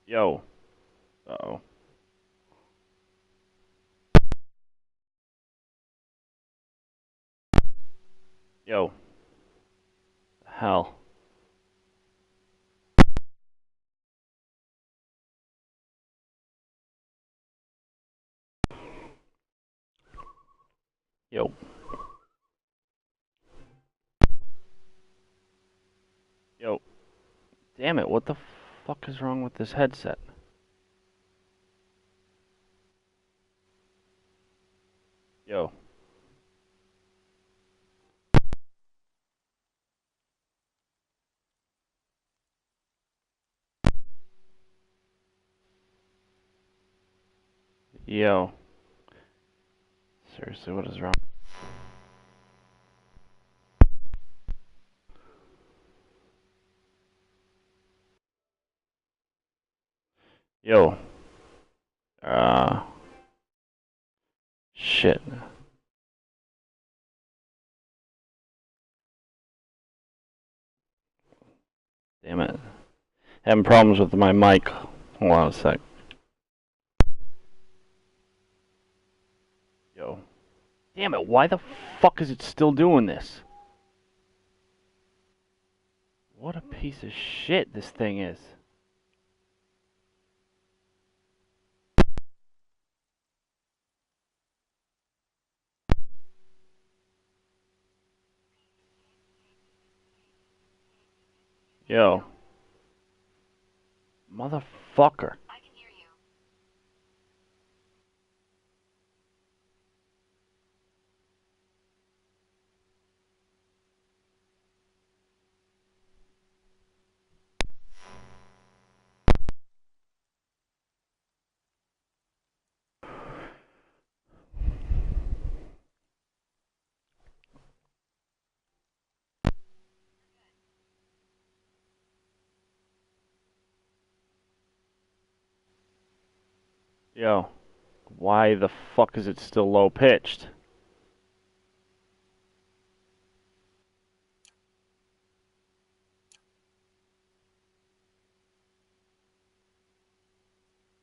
Yo. Uh-oh. Yo. Hell. Yo. Yo. Damn it, what the fuck is wrong with this headset? Yo. Yo. Seriously, what is wrong? Yo. Uh. Shit. Damn it. Having problems with my mic. Hold on a sec. Yo. Damn it, why the fuck is it still doing this? What a piece of shit this thing is. Yo. Motherfucker. Yo. Why the fuck is it still low pitched?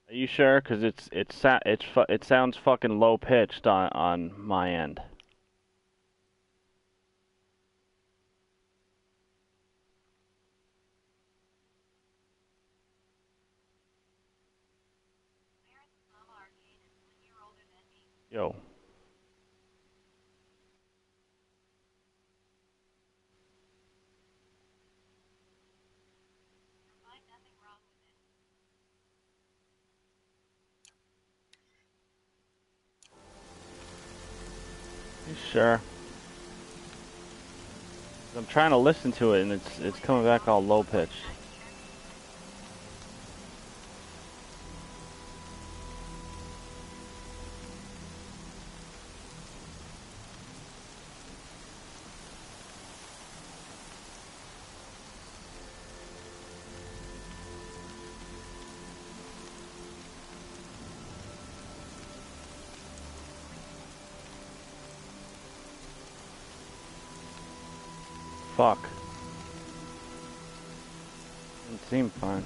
Are you sure? Cause it sounds fucking low pitched on my end. Yo. You sure? I'm trying to listen to it and it's coming back all low pitched. Fuck. It seemed fine.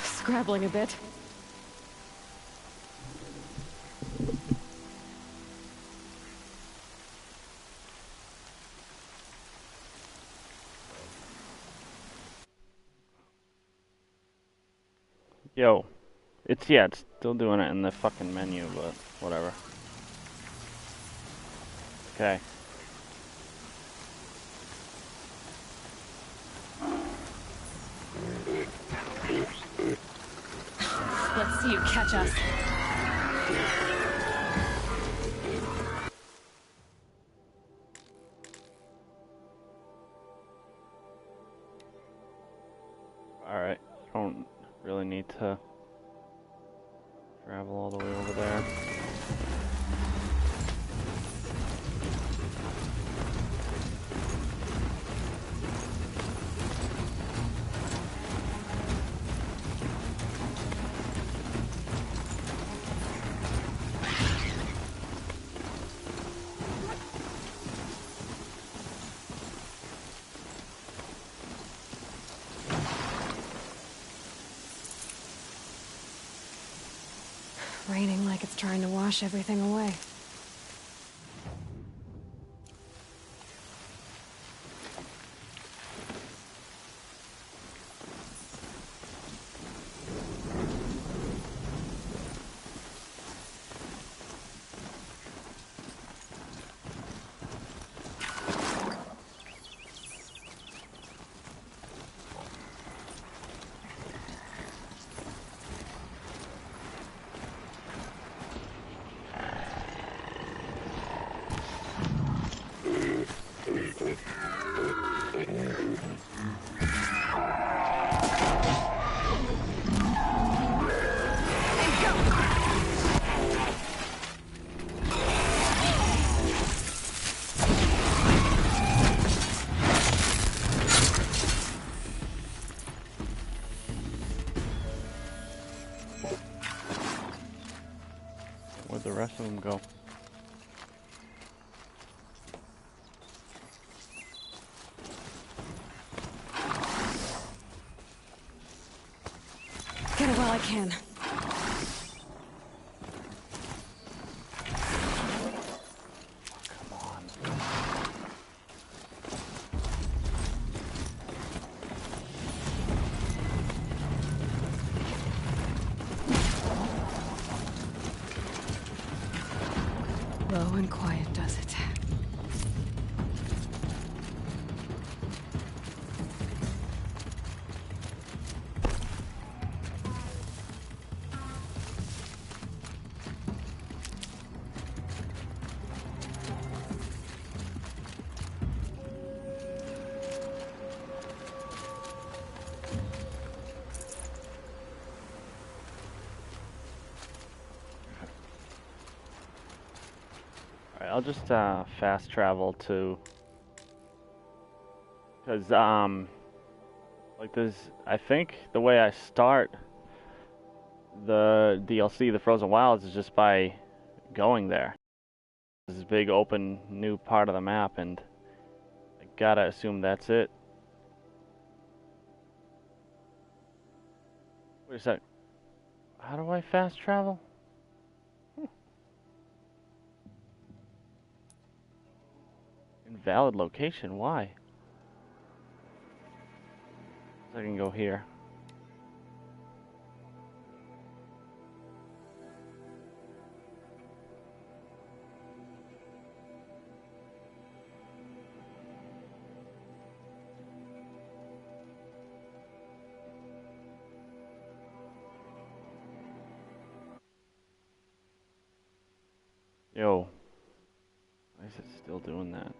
Scrabbling a bit. Yo. It's still doing it in the fucking menu, but whatever. Okay. Let's see you catch us. Alright. Don't really need to travel all the way over there. raining like it's trying to wash everything away. Where'd the rest of them go? Get it while I can. Come on. Low and quiet does it. Alright, I'll just fast travel to, because like this, I think the way I start the DLC, the Frozen Wilds, is just by going there. This is a big open new part of the map, and I gotta assume that's it. Wait a sec. How do I fast travel? Invalid location, why? I can go here. Yo, why is it still doing that?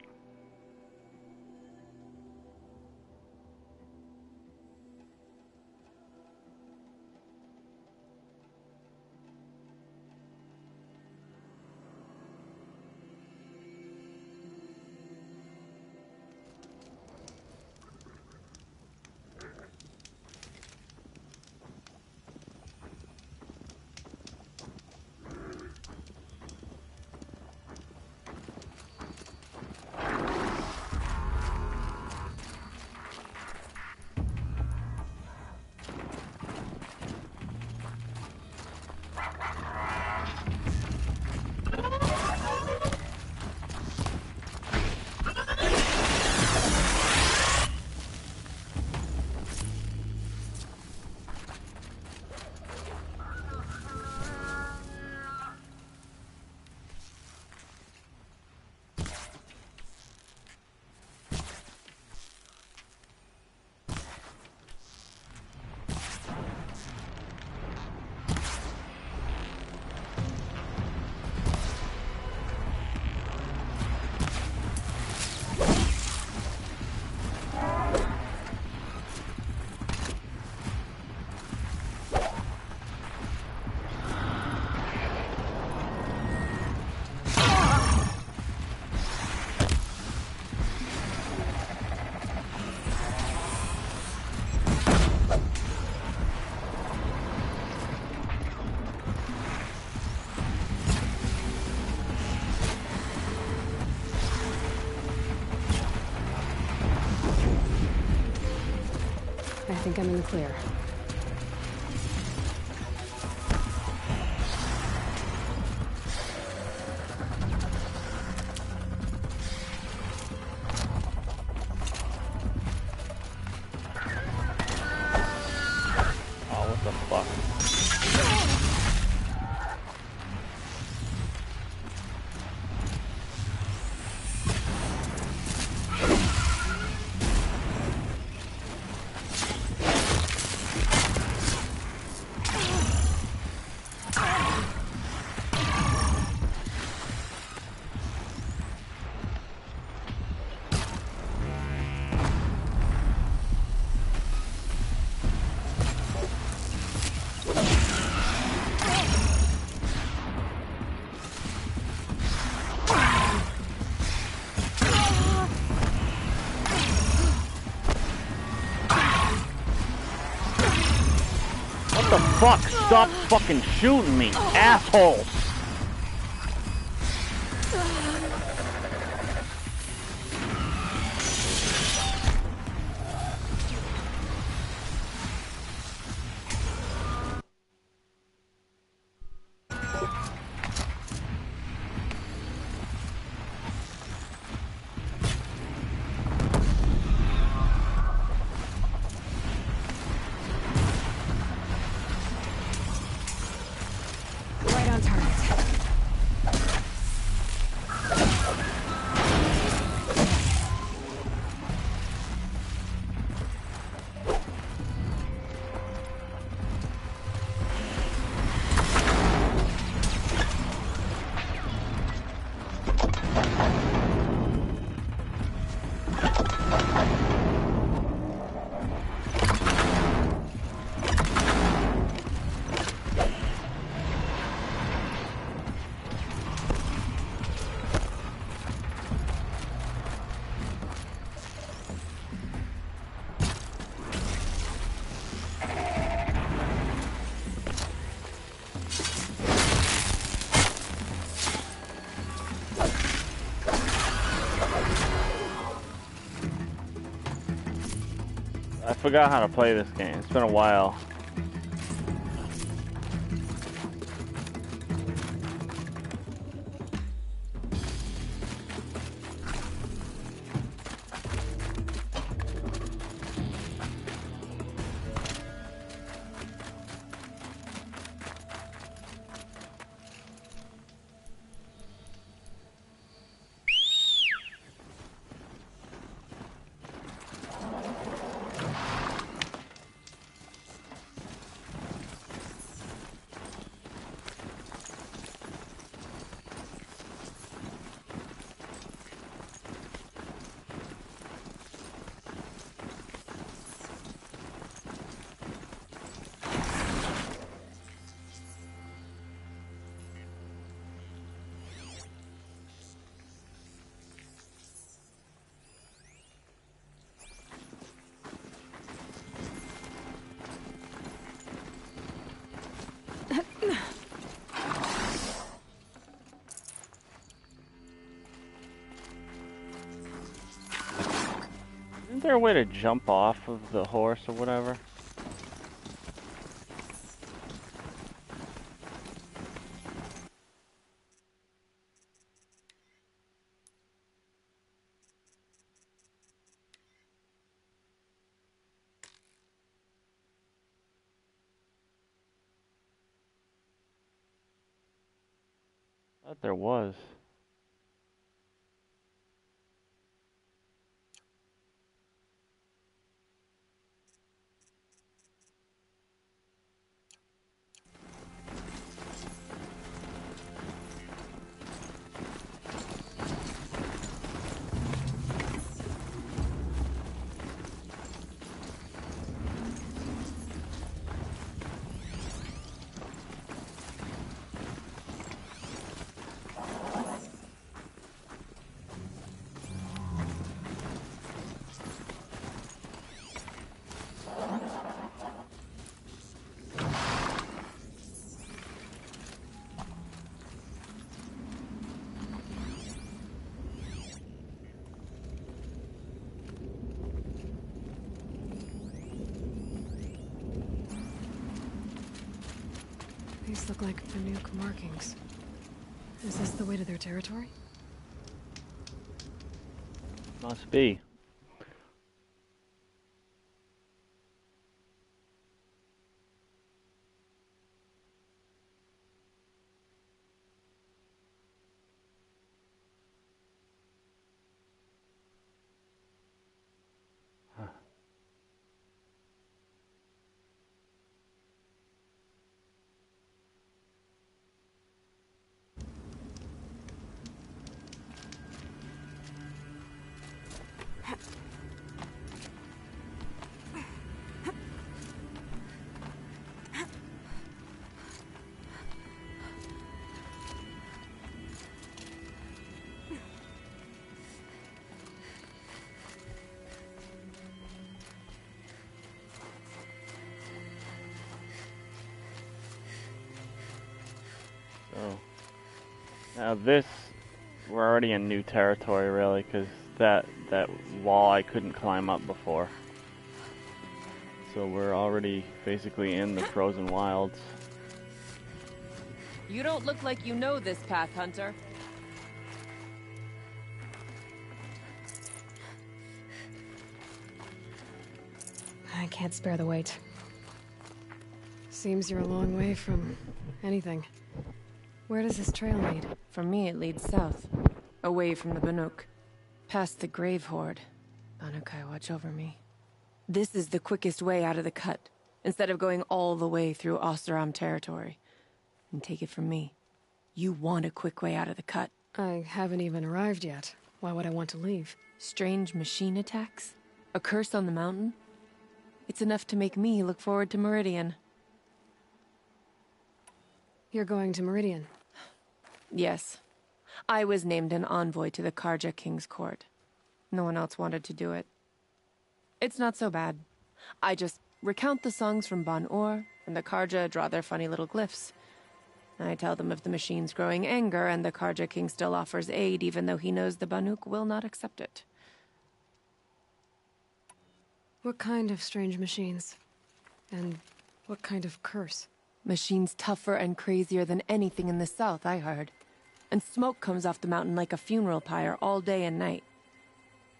I think I'm in the clear. fuck? Stop fucking shooting me, asshole! Right on target. I forgot how to play this game. It's been a while. Isn't there a way to jump off of the horse or whatever? I thought there was. These look like Fanuc markings. Is this the way to their territory? Must be. Now this, we're already in new territory, really, because that wall I couldn't climb up before. So we're already basically in the frozen wilds. You don't look like you know this path, Hunter. I can't spare the weight. Seems you're a long way from anything. Where does this trail lead? For me, it leads south, away from the Banuk, past the Grave Horde. Banukai, watch over me. This is the quickest way out of the cut, instead of going all the way through Oseram territory. And take it from me, you want a quick way out of the cut. I haven't even arrived yet. Why would I want to leave? Strange machine attacks? A curse on the mountain? It's enough to make me look forward to Meridian. You're going to Meridian? Yes. I was named an envoy to the Karja King's court. No one else wanted to do it. It's not so bad. I just recount the songs from Ban-Or, and the Karja draw their funny little glyphs. I tell them of the machine's growing anger, and the Karja King still offers aid even though he knows the Banuk will not accept it. What kind of strange machines? And what kind of curse? Machines tougher and crazier than anything in the south, I heard. And smoke comes off the mountain like a funeral pyre all day and night.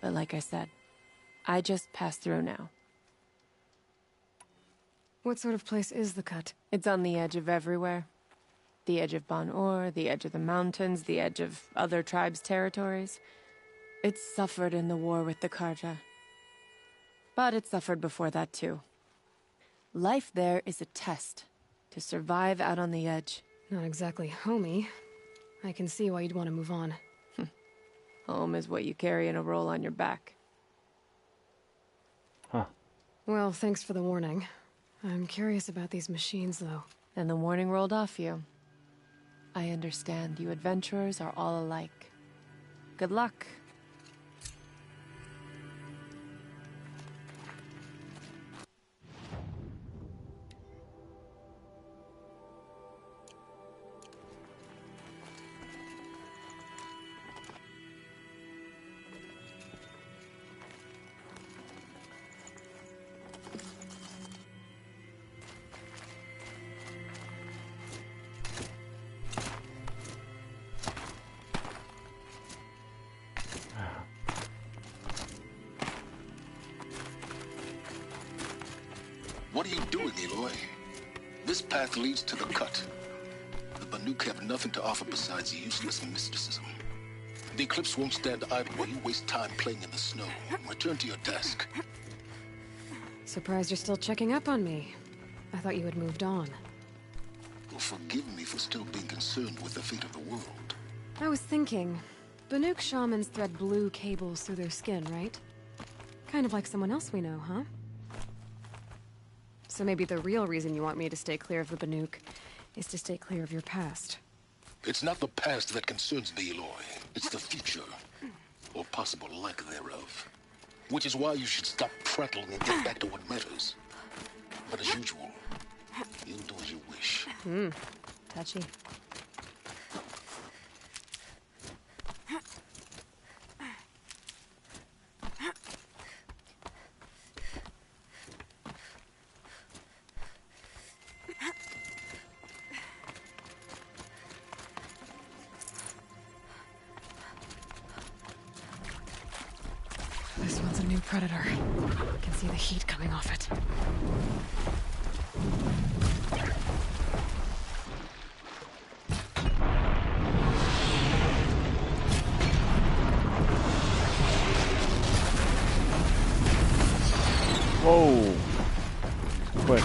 But like I said, I just pass through now. What sort of place is the cut? It's on the edge of everywhere. The edge of Ban-Or, the edge of the mountains, the edge of other tribes' territories. It suffered in the war with the Karja. But it suffered before that too. Life there is a test. To survive out on the edge. Not exactly homey. I can see why you'd want to move on. Home is what you carry in a roll on your back. Huh. Well, thanks for the warning. I'm curious about these machines, though. And the warning rolled off you. I understand you adventurers are all alike. Good luck. What are you doing, Aloy? This path leads to the cut. The Banuk have nothing to offer besides useless mysticism. The Eclipse won't stand idle while you waste time playing in the snow. Return to your desk. Surprised you're still checking up on me. I thought you had moved on. Well, forgive me for still being concerned with the fate of the world. I was thinking, Banuk shamans thread blue cables through their skin, right? Kind of like someone else we know, huh? So maybe the real reason you want me to stay clear of the Banuk is to stay clear of your past. It's not the past that concerns me, Aloy. It's the future, or possible lack thereof. Which is why you should stop prattling and get back to what matters. But as usual, you'll do as you wish. Touchy. This one's a new predator. I can see the heat coming off it. Whoa! Quick.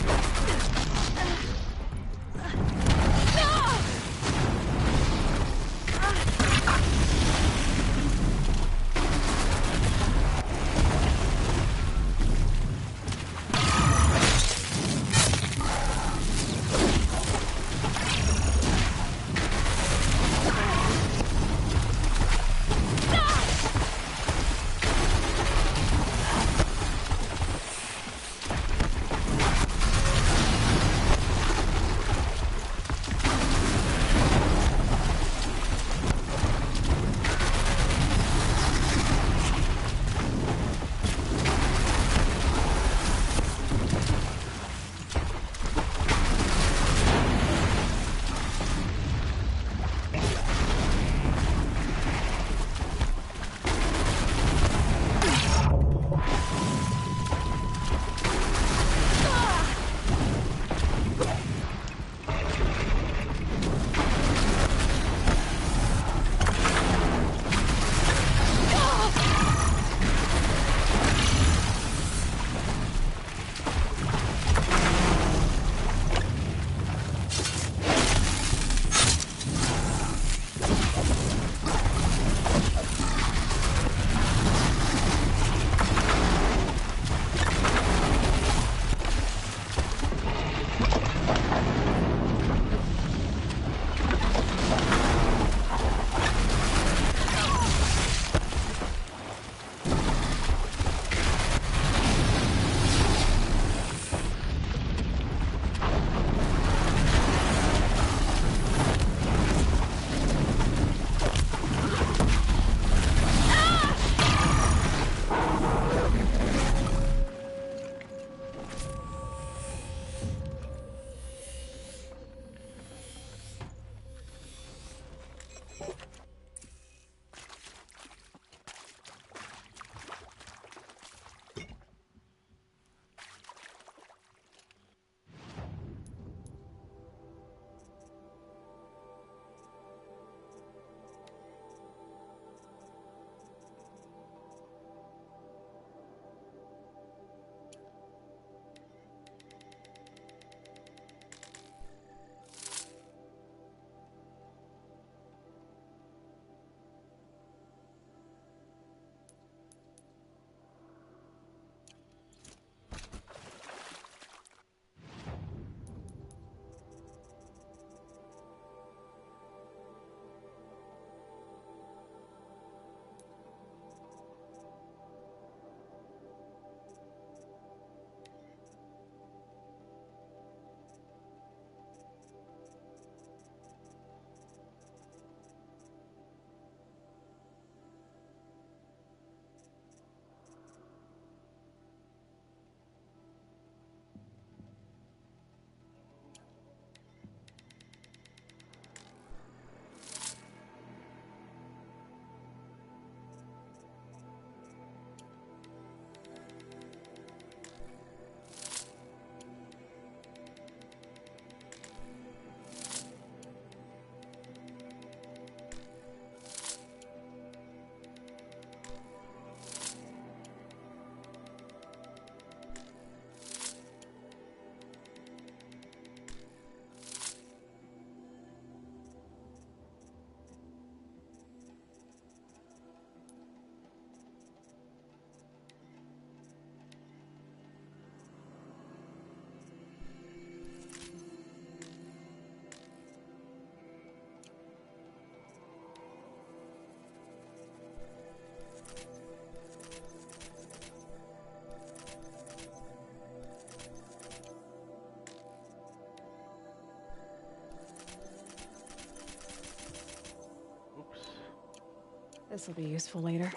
This will be useful later.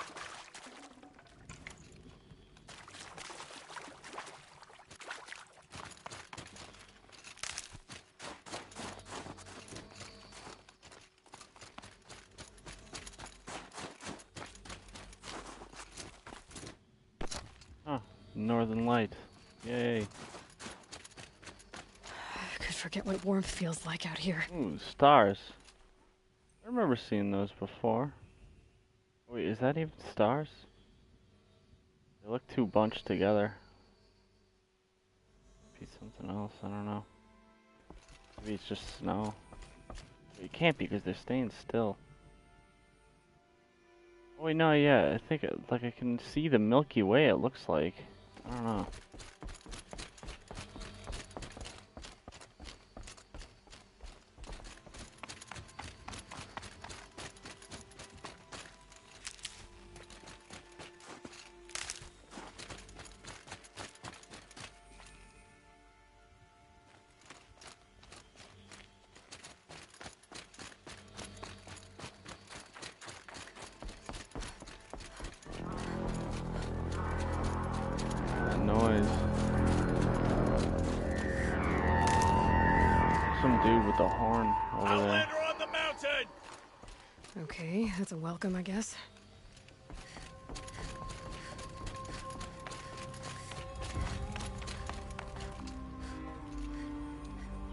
Huh. Northern Light. Yay. I could forget what warmth feels like out here. Ooh, stars. I remember seeing those before. Wait, is that even stars? They look too bunched together. Be something else, I don't know. Maybe it's just snow. It can't be because they're staying still. Oh wait, no, yeah, I think like I can see the Milky Way, it looks like. I don't know. Noise. Some dude with a horn over there. Outlander on the mountain! Okay, that's a welcome, I guess.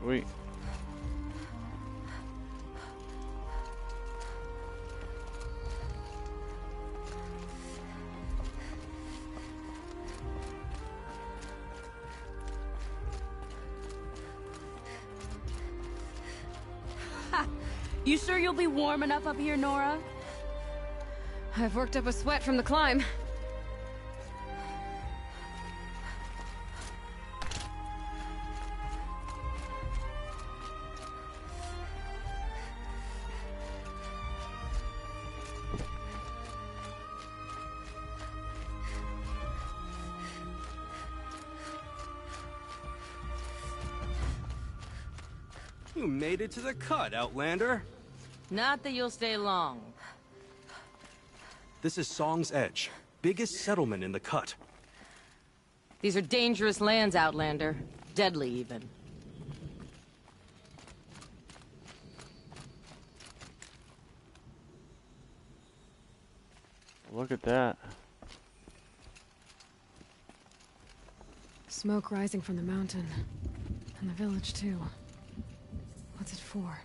Sweet. You sure you'll be warm enough up here, Nora? I've worked up a sweat from the climb. You made it to the cut, Outlander. Not that you'll stay long. This is Song's Edge, biggest settlement in the cut. These are dangerous lands, Outlander. Deadly, even. Look at that. Smoke rising from the mountain. And the village, too. What's it for?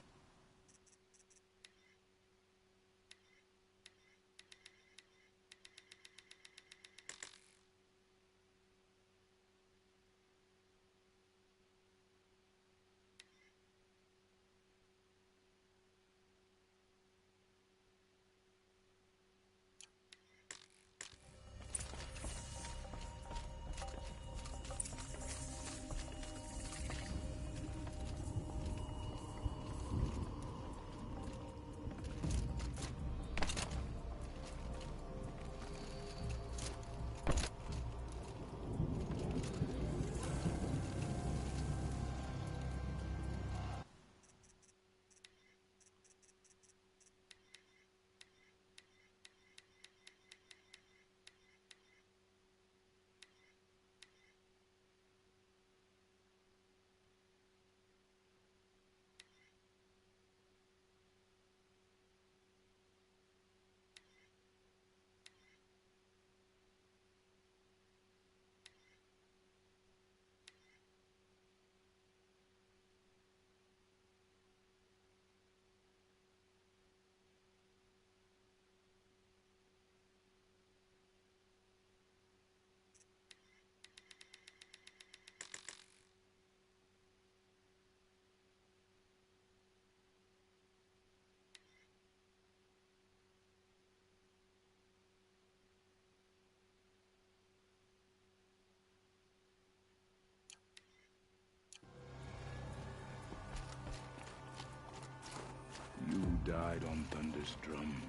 You died on Thunder's drum.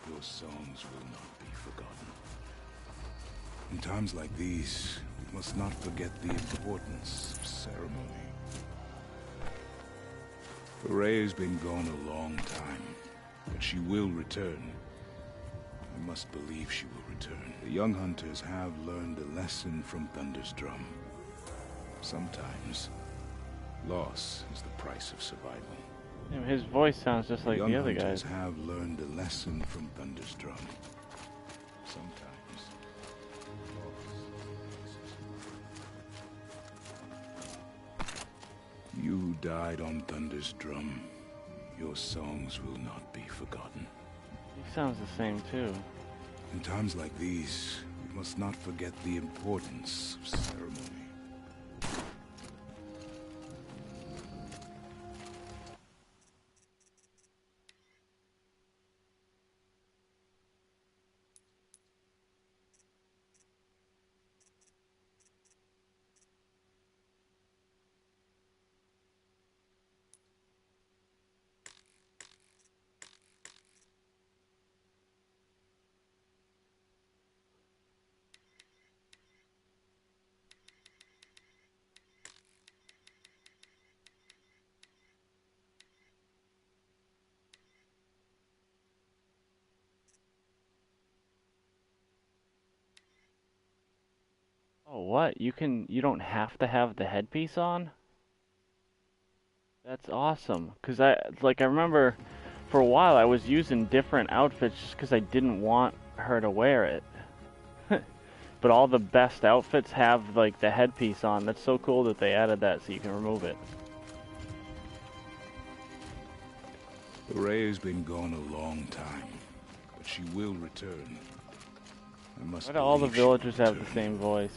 Your songs will not be forgotten. In times like these, we must not forget the importance of ceremony. Ray's been gone a long time, but she will return. I must believe she will return. The young hunters have learned a lesson from Thunder's drum. Sometimes, loss is the price of survival. Damn, his voice sounds just like the other Hunters guys. have learned a lesson from Thunder's drum. Sometimes, you died on Thunder's drum. Your songs will not be forgotten. He sounds the same too. In times like these, we must not forget the importance of ceremony. Oh, what? You don't have to have the headpiece on? That's awesome. I remember for a while I was using different outfits just because I didn't want her to wear it. But all the best outfits have, like, the headpiece on. That's so cool that they added that so you can remove it. Ray has been gone a long time, but she will return. I must Why do all the believe she will villagers have the return. same voice?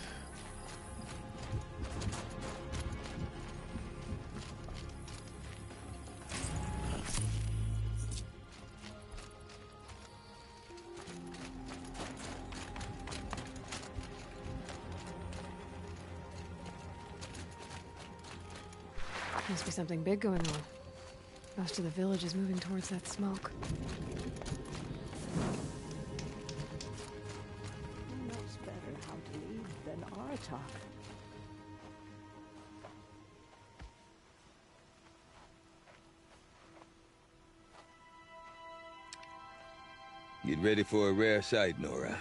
Must be something big going on. Most of the village is moving towards that smoke. Who knows better how to lead than Artok? Get ready for a rare sight, Nora.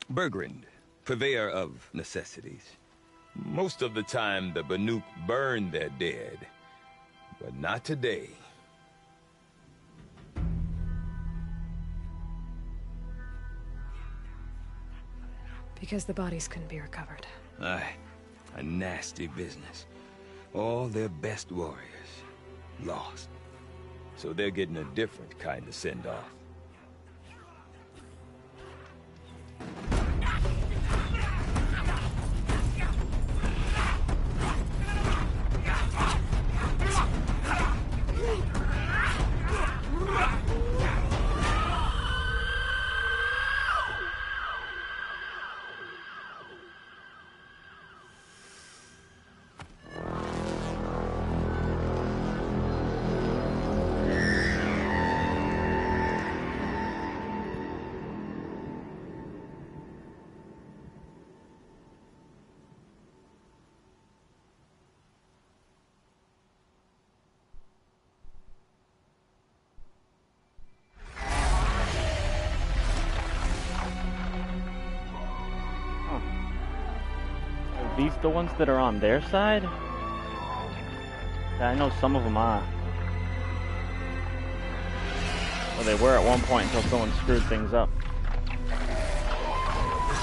Bergrand, purveyor of necessities. Most of the time, the Banuk burn their dead, but not today. Because the bodies couldn't be recovered. Aye, a nasty business. All their best warriors lost. So they're getting a different kind of send-off. These the ones that are on their side? Yeah, I know some of them are. Well, they were at one point until someone screwed things up.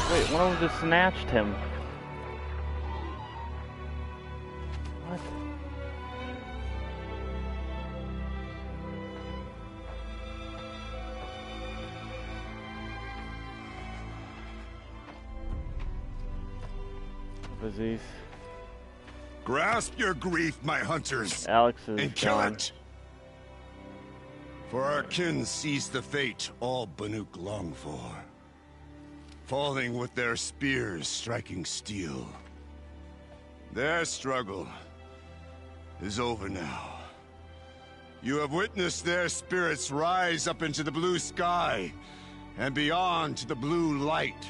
Wait, one of them just snatched him. What? These. Grasp your grief, my hunters, Alex is and kill gone. it. For our kin sees the fate all Banuk long for, falling with their spears striking steel. Their struggle is over now. You have witnessed their spirits rise up into the blue sky and beyond to the blue light.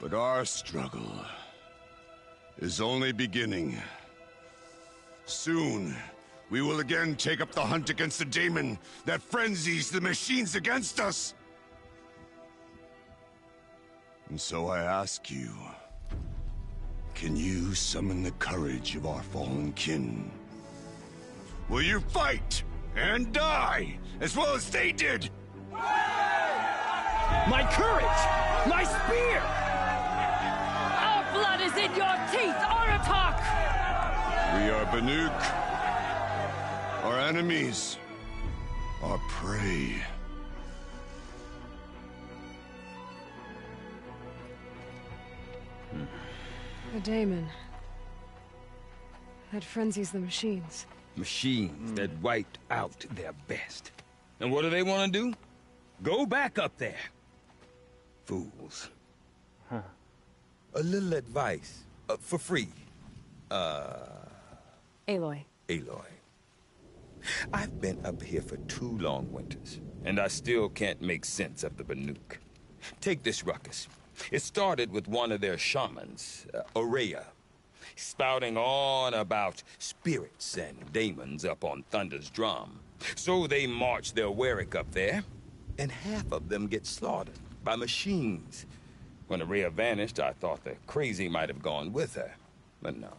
But our struggle is only beginning. Soon, we will again take up the hunt against the daemon that frenzies the machines against us. And so I ask you, can you summon the courage of our fallen kin? Will you fight and die as well as they did? My courage! My spear! Blood is in your teeth, Aratak! We are Banuk. Our enemies. Our prey. The daemon. That frenzies the machines. Machines that wiped out their best. And what do they want to do? Go back up there. Fools. Huh. A little advice, for free. Aloy. Aloy. I've been up here for 2 long winters, and I still can't make sense of the Banuk. Take this ruckus. It started with one of their shamans, Aurea, spouting on about spirits and daemons up on Thunder's drum. So they march their Warwick up there, and half of them get slaughtered by machines. When Aurea vanished, I thought the crazy might have gone with her. But no.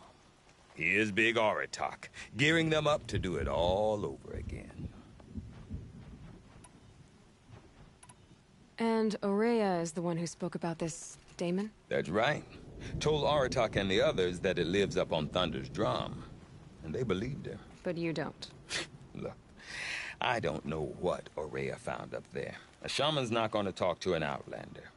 Here's Big Aratak, gearing them up to do it all over again. And Aurea is the one who spoke about this daemon? That's right. Told Aratak and the others that it lives up on Thunder's drum. And they believed her. But you don't. Look, I don't know what Aurea found up there. A shaman's not going to talk to an outlander.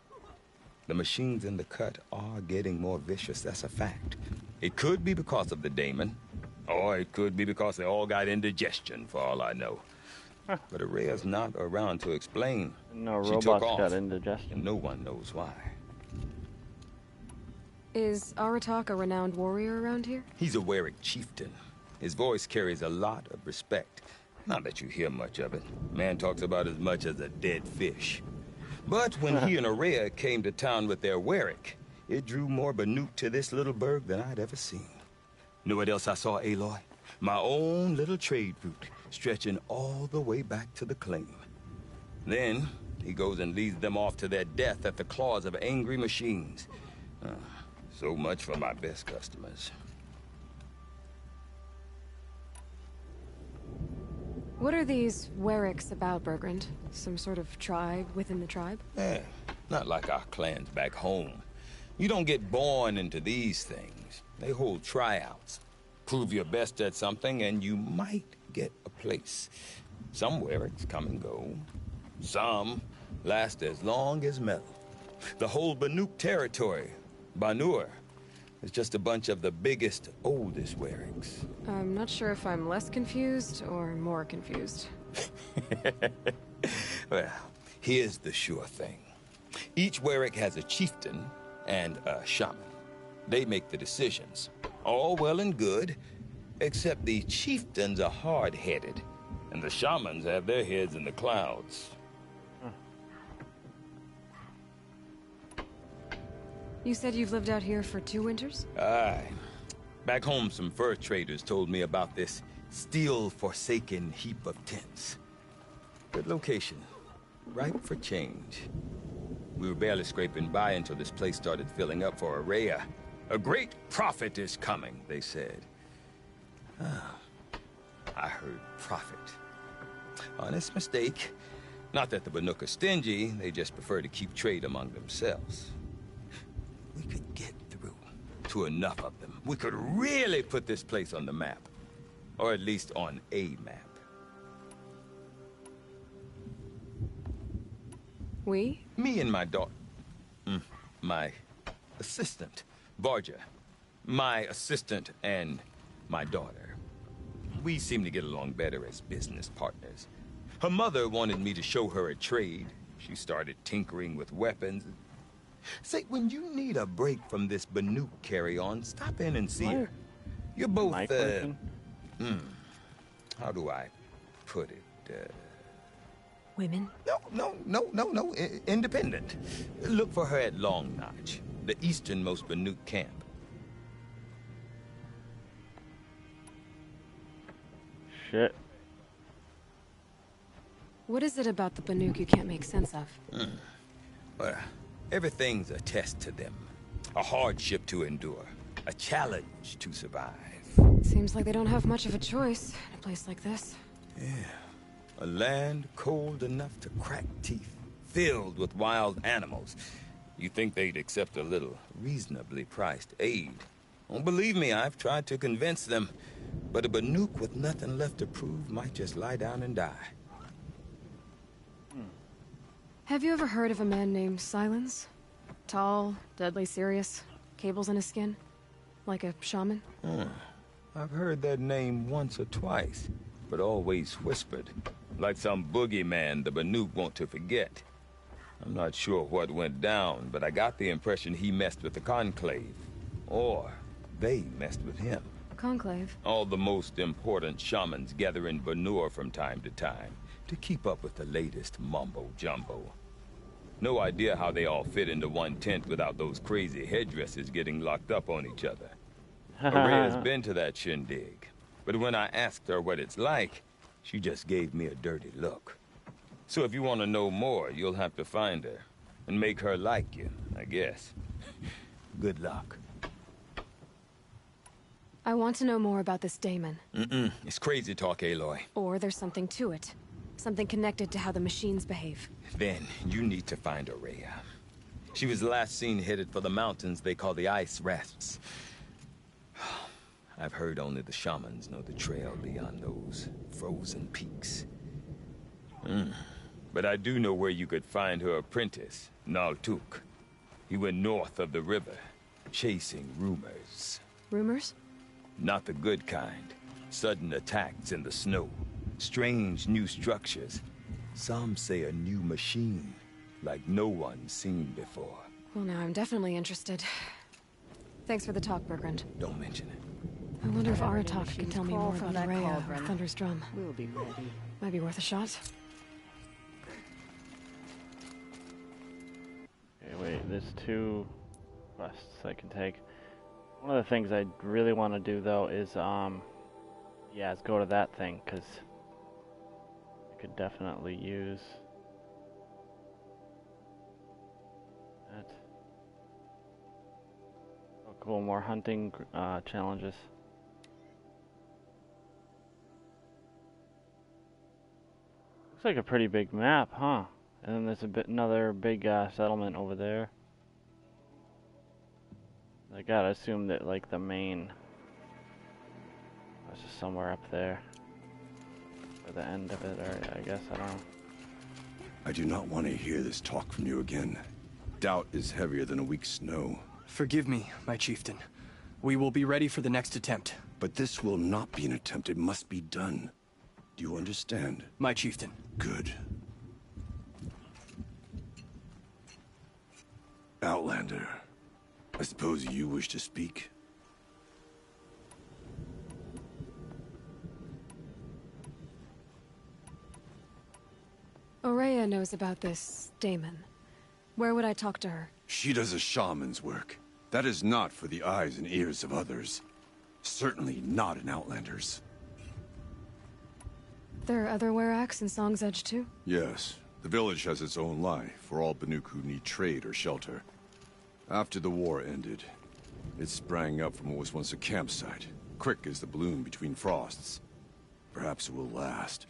The machines in the cut are getting more vicious, that's a fact. It could be because of the daemon, or it could be because they all got indigestion, for all I know. But Aurea's not around to explain. No, She took robots off, got indigestion. and no one knows why. Is Aratak a renowned warrior around here? He's a Warwick chieftain. His voice carries a lot of respect. Not that you hear much of it. Man talks about as much as a dead fish. But when he and Aurea came to town with their Warwick, it drew more Banuk to this little burg than I'd ever seen. Know what else I saw, Aloy? My own little trade route, stretching all the way back to the claim. Then, he goes and leads them off to their death at the claws of angry machines. So much for my best customers. What are these Wericks about, Bergrand? Some sort of tribe within the tribe? Eh, not like our clans back home. You don't get born into these things. They hold tryouts. Prove your best at something and you might get a place. Some Wericks come and go. Some last as long as metal. The whole Banuk territory, Banur, is just a bunch of the biggest, oldest Wericks. I'm not sure if I'm less confused or more confused. Well, here's the sure thing. Each Werick has a chieftain and a shaman. They make the decisions. All well and good, except the chieftains are hard-headed, and the shamans have their heads in the clouds. You said you've lived out here for 2 winters? Aye. Back home, some fur traders told me about this still-forsaken heap of tents. Good location. Ripe for change. We were barely scraping by until this place started filling up for Araya. A great prophet is coming, they said. Ah, I heard prophet. Honest mistake. Not that the Banuk are stingy, they just prefer to keep trade among themselves. We could get through to enough of them. We could really put this place on the map. Or at least on a map. We? Me and my daughter. My assistant, Varja. My assistant and my daughter. We seem to get along better as business partners. Her mother wanted me to show her a trade. She started tinkering with weapons. Say, when you need a break from this Banuk carry-on, stop in and see her. You're both, how do I put it? Women? No. Independent. Look for her at Long Notch, the easternmost Banuk camp. Shit. What is it about the Banuk you can't make sense of? Well, everything's a test to them. A hardship to endure. A challenge to survive. Seems like they don't have much of a choice in a place like this. Yeah. A land cold enough to crack teeth, filled with wild animals. You think they'd accept a little reasonably priced aid. Oh, believe me, I've tried to convince them. But a Banuk with nothing left to prove might just lie down and die. Have you ever heard of a man named Silence? Tall, deadly serious, cables in his skin? Like a shaman? I've heard that name once or twice, but always whispered. Like some boogeyman the Banuk want to forget. I'm not sure what went down, but I got the impression he messed with the Conclave. Or they messed with him. Conclave? All the most important shamans gather in Banur from time to time to keep up with the latest mumbo-jumbo. No idea how they all fit into one tent without those crazy headdresses getting locked up on each other. Araya's been to that shindig, but when I asked her what it's like, she just gave me a dirty look. So if you want to know more, you'll have to find her and make her like you, I guess. Good luck. I want to know more about this daemon. It's crazy talk, Aloy. Or there's something to it. Something connected to how the machines behave. Then you need to find Araya. She was last seen headed for the mountains they call the Ice Rasps. I've heard only the shamans know the trail beyond those frozen peaks. But I do know where you could find her apprentice, Naltuk. He went north of the river, chasing rumors. Rumors? Not the good kind. Sudden attacks in the snow. Strange new structures. Some say a new machine, like no one's seen before. Well, now I'm definitely interested. Thanks for the talk, Bergrand. Don't mention it. I wonder if Aratak can tell me more from about that Araya or cauldron. Thunder's Drum. We'll be ready. Might be worth a shot. Okay, wait, there's 2 quests I can take. One of the things I really want to do, though, is, is go to that thing, because I could definitely use that. Oh, cool, more hunting challenges. Looks like a pretty big map, huh? And then there's another big settlement over there. I gotta assume that like the main was just somewhere up there. Or the end of it, or I guess, I don't know. I do not want to hear this talk from you again. Doubt is heavier than a week's snow. Forgive me, my chieftain. We will be ready for the next attempt. But this will not be an attempt. It must be done. Do you understand? My chieftain. Good. Outlander, I suppose you wish to speak? Aurea knows about this Damon. Where would I talk to her? She does a shaman's work. That is not for the eyes and ears of others. Certainly not an Outlander's. There are other Weraks in Song's Edge too? Yes. The village has its own life for all Banuk who need trade or shelter. After the war ended, it sprang up from what was once a campsite, quick as the bloom between frosts. Perhaps it will last,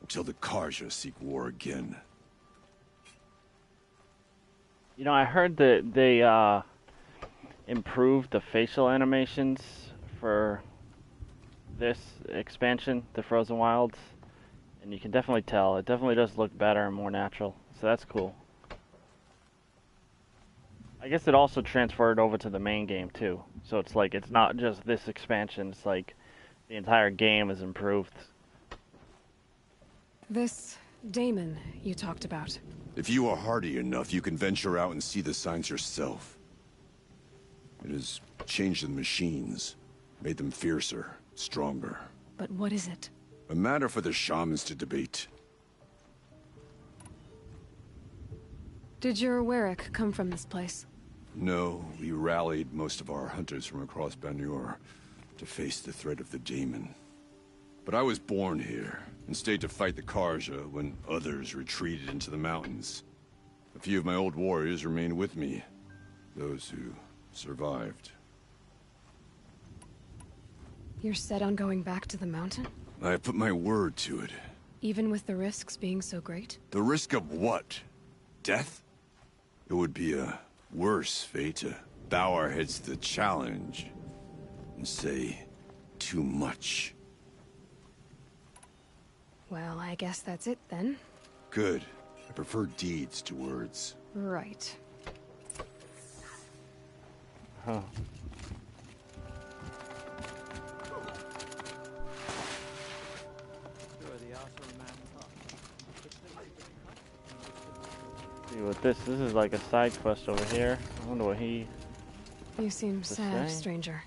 until the Karja seek war again. You know, I heard that they improved the facial animations for this expansion, the Frozen Wilds, and you can definitely tell. It definitely does look better and more natural, so that's cool. I guess it also transferred over to the main game too, so it's like it's not just this expansion, it's like the entire game is improved. This Damon you talked about. If you are hardy enough, you can venture out and see the signs yourself. It has changed the machines, made them fiercer, stronger. But what is it? A matter for the shamans to debate. Did your Werak come from this place? No, we rallied most of our hunters from across Banur to face the threat of the Daemon. But I was born here, and stayed to fight the Karja when others retreated into the mountains. A few of my old warriors remained with me, those who survived. You're set on going back to the mountain? I have put my word to it. Even with the risks being so great? The risk of what? Death? It would be a worse fate to bow our heads to the challenge and say too much. Well, I guess that's it then. Good. I prefer deeds to words. Right. Huh. See what this is like a side quest over here. I wonder what he... You seem sad, say? stranger.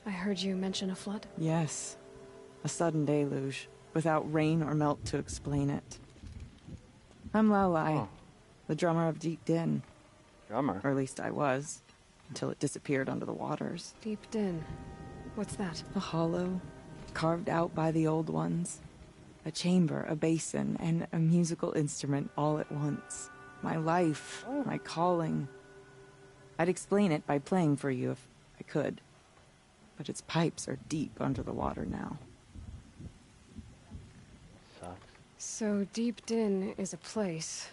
I heard you mention a flood. Yes. A sudden deluge, without rain or melt to explain it. I'm Lalai, Oh. the drummer of Deep Din. Drummer? Or at least I was, until it disappeared under the waters. Deep Din. What's that? A hollow, carved out by the old ones. A chamber, a basin, and a musical instrument all at once. My life, my calling. I'd explain it by playing for you if I could. But its pipes are deep under the water now. Sucks. So Deep Din is a place,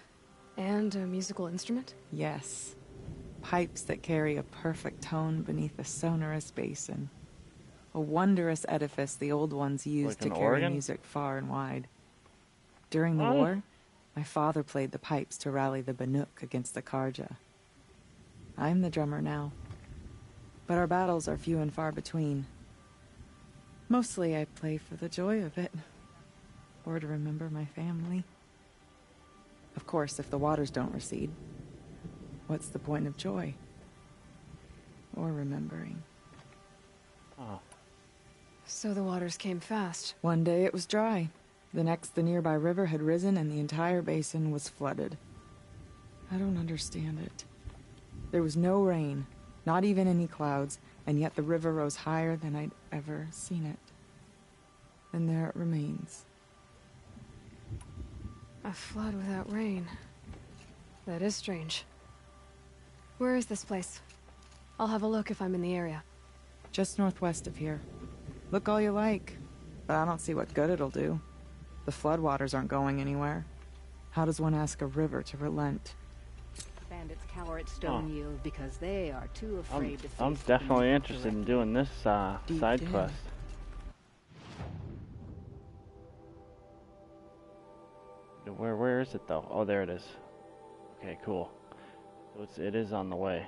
and a musical instrument? Yes. Pipes that carry a perfect tone beneath a sonorous basin. A wondrous edifice the old ones used Like to an carry organ? music far and wide. During the Oh. war, my father played the pipes to rally the Banuk against the Karja. I'm the drummer now. But our battles are few and far between. Mostly I play for the joy of it. Or to remember my family. Of course, if the waters don't recede, what's the point of joy? Or remembering? Oh. So the waters came fast. One day it was dry. The next, the nearby river had risen and the entire basin was flooded. I don't understand it. There was no rain, not even any clouds, and yet the river rose higher than I'd ever seen it. And there it remains. A flood without rain. That is strange. Where is this place? I'll have a look if I'm in the area. Just northwest of here. Look all you like, but I don't see what good it'll do. The floodwaters aren't going anywhere. How does one ask a river to relent? Bandits cower at Stone Yield because they are too afraid to face I'm definitely interested in doing this side quest. Where is it though? Oh, there it is. Okay, cool. So it is on the way.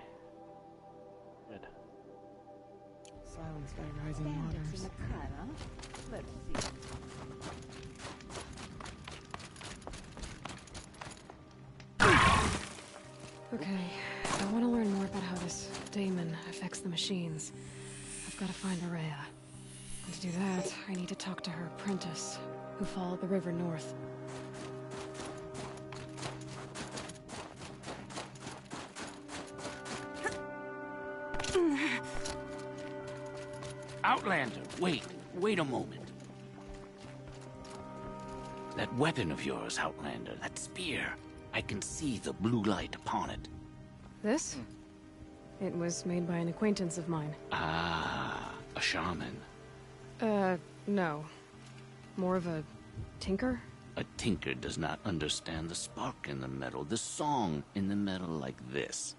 Good. Silenced by rising bandits in waters. the cut, huh? Let's see. Okay, I want to learn more about how this daemon affects the machines. I've got to find Araya. And to do that, I need to talk to her apprentice, who followed the river north. Outlander, wait a moment. That weapon of yours, Outlander, that spear, I can see the blue light upon it. This? It was made by an acquaintance of mine. Ah, a shaman. No. More of a tinker? A tinker does not understand the spark in the metal, the song in the metal like this.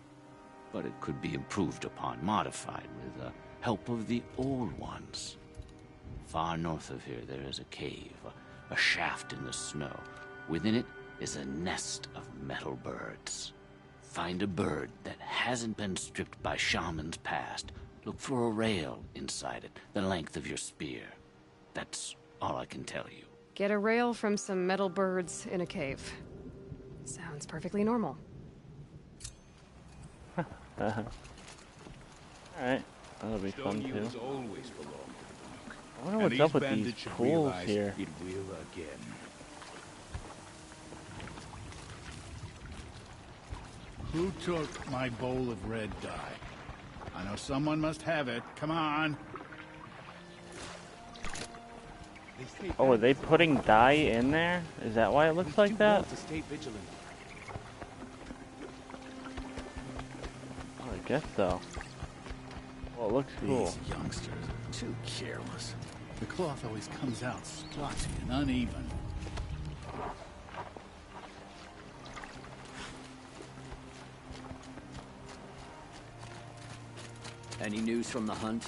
But it could be improved upon, modified with the help of the old ones. Far north of here there is a cave, a shaft in the snow. Within it is a nest of metal birds. Find a bird that hasn't been stripped by shamans past. Look for a rail inside it, the length of your spear. That's all I can tell you. Get a rail from some metal birds in a cave. Sounds perfectly normal. Alright, that'll be fun too. Always belong to the I wonder what's up with these pools here. It will again. Who took my bowl of red dye? I know someone must have it. Come on. Oh, are they putting dye in there? Is that why it looks like that? To stay vigilant. Oh, I guess so. Well, it looks cool. These youngsters are too careless. The cloth always comes out splotchy and uneven. Any news from the hunt?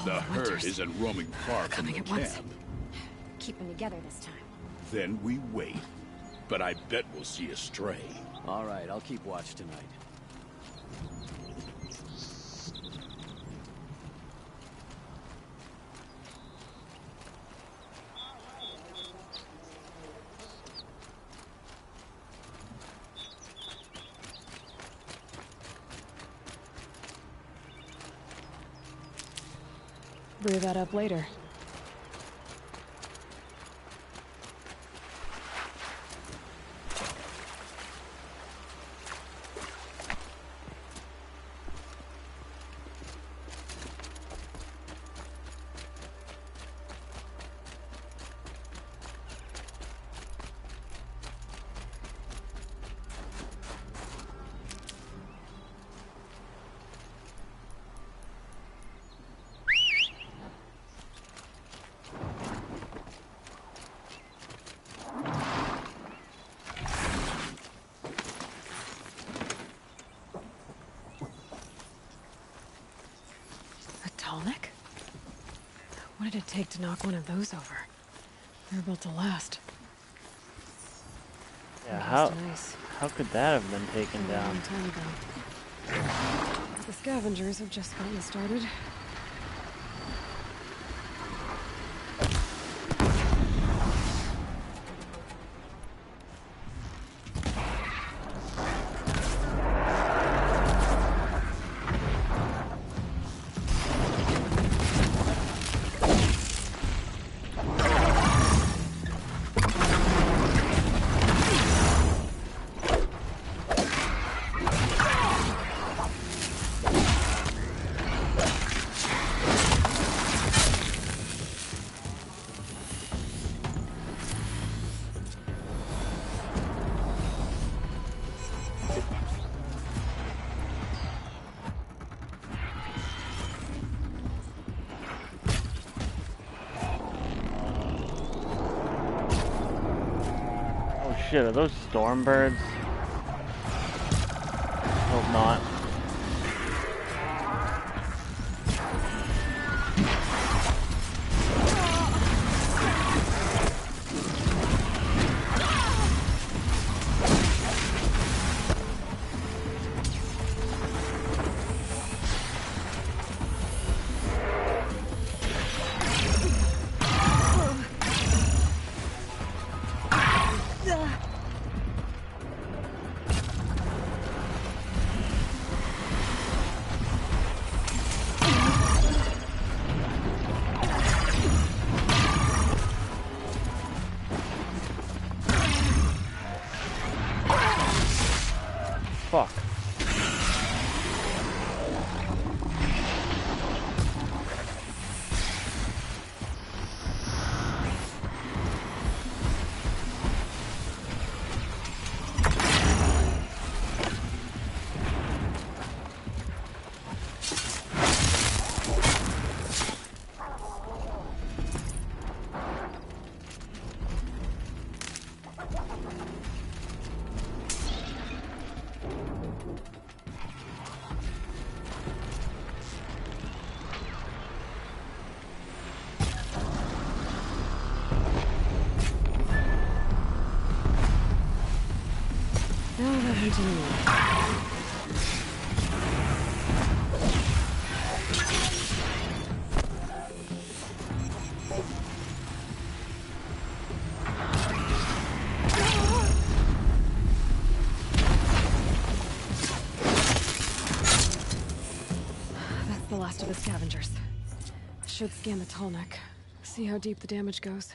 The herd isn't roaming far from the camp. Keep them together this time. Then we wait. But I bet we'll see a stray. All right, I'll keep watch tonight. Brew that up later. What did it take to knock one of those over? They're built to last. Yeah, how could that have been taken down? A long time ago. The scavengers have just gotten started. shit, are those storm birds? Hope not. Fuck. That's the last of the scavengers. Should scan the tall neck. See how deep the damage goes.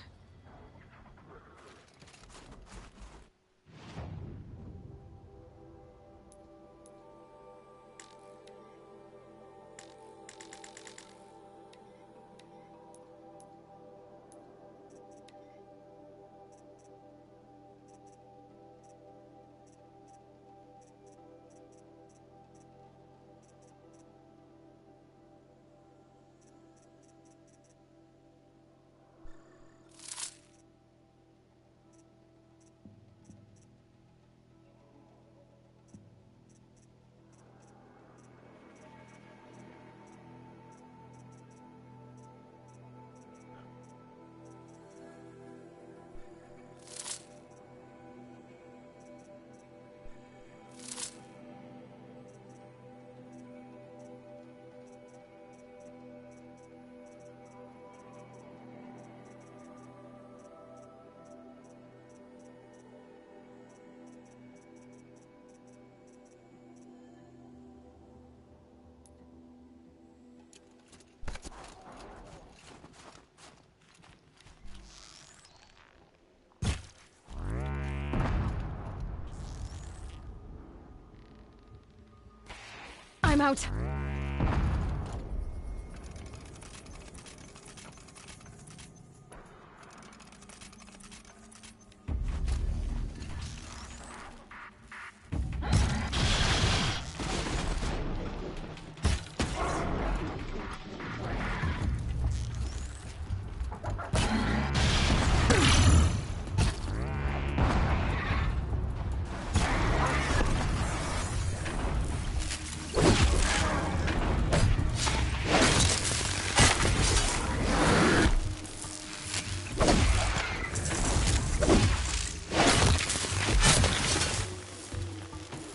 I'm out.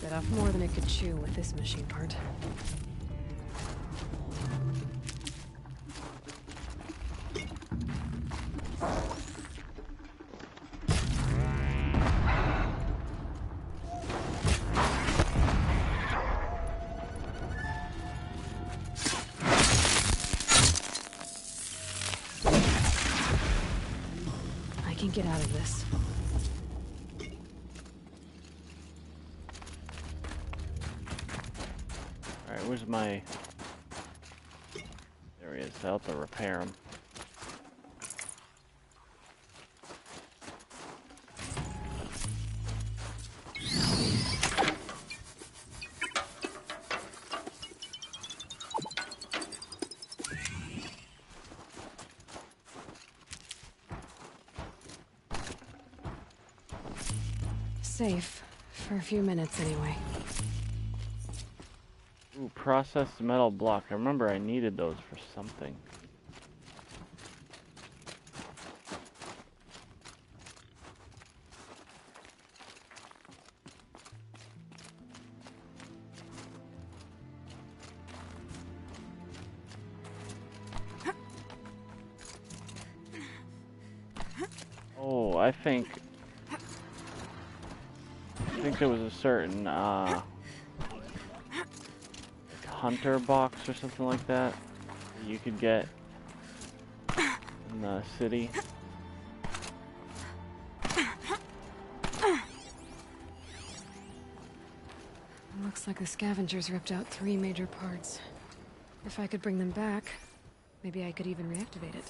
Bit off more than it could chew with this machine part. I can get out of this. Alright, where's my... There he is. I'll have to repair him. safe. For a few minutes, anyway. Ooh, processed metal block. I remember I needed those for something. Oh, I think there was a certain like hunter box or something like that you could get in the city. Looks like the scavengers ripped out 3 major parts. If I could bring them back, maybe I could even reactivate it.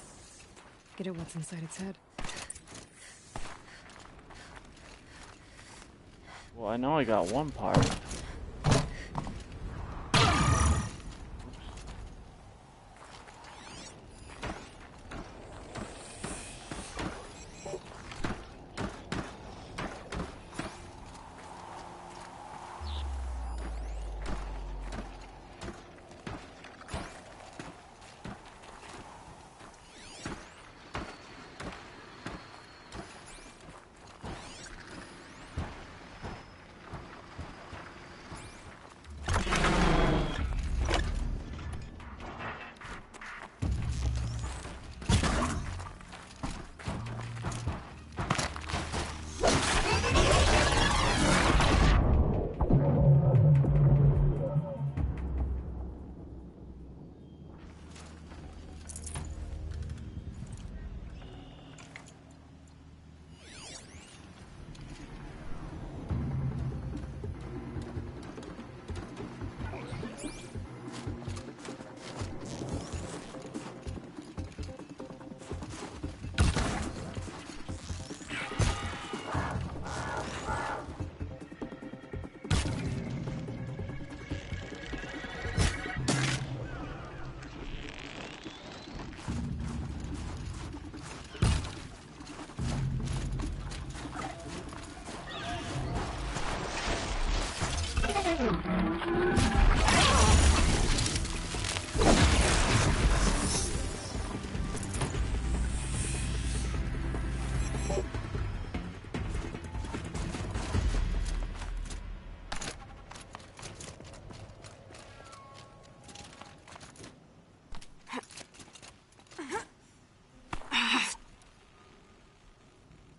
Get at what's inside its head. Well, I know I got one part.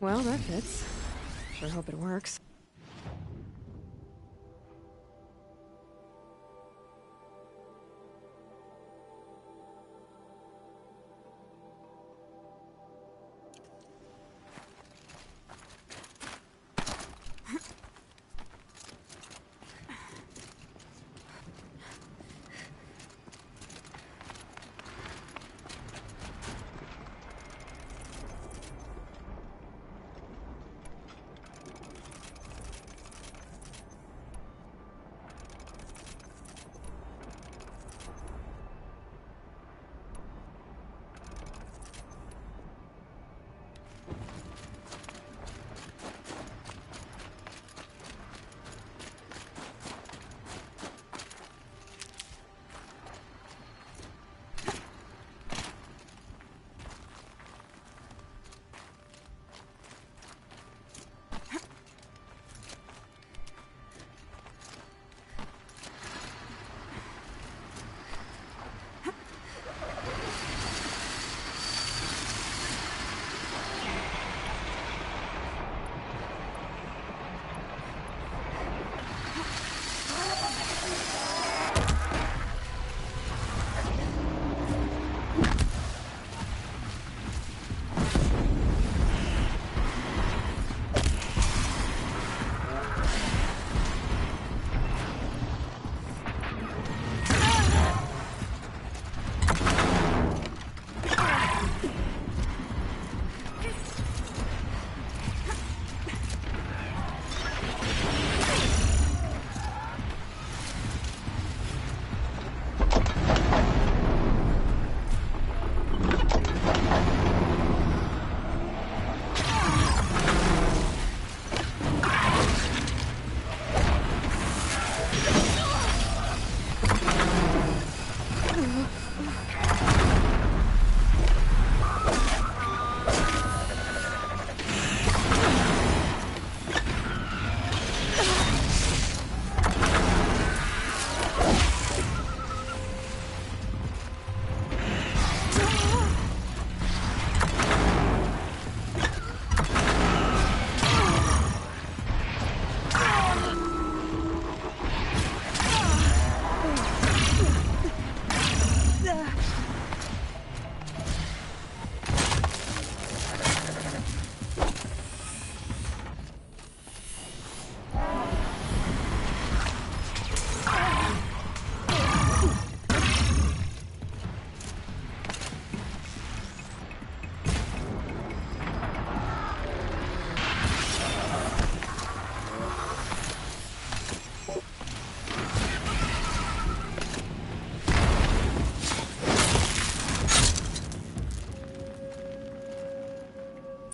Well, that fits. Sure hope it works.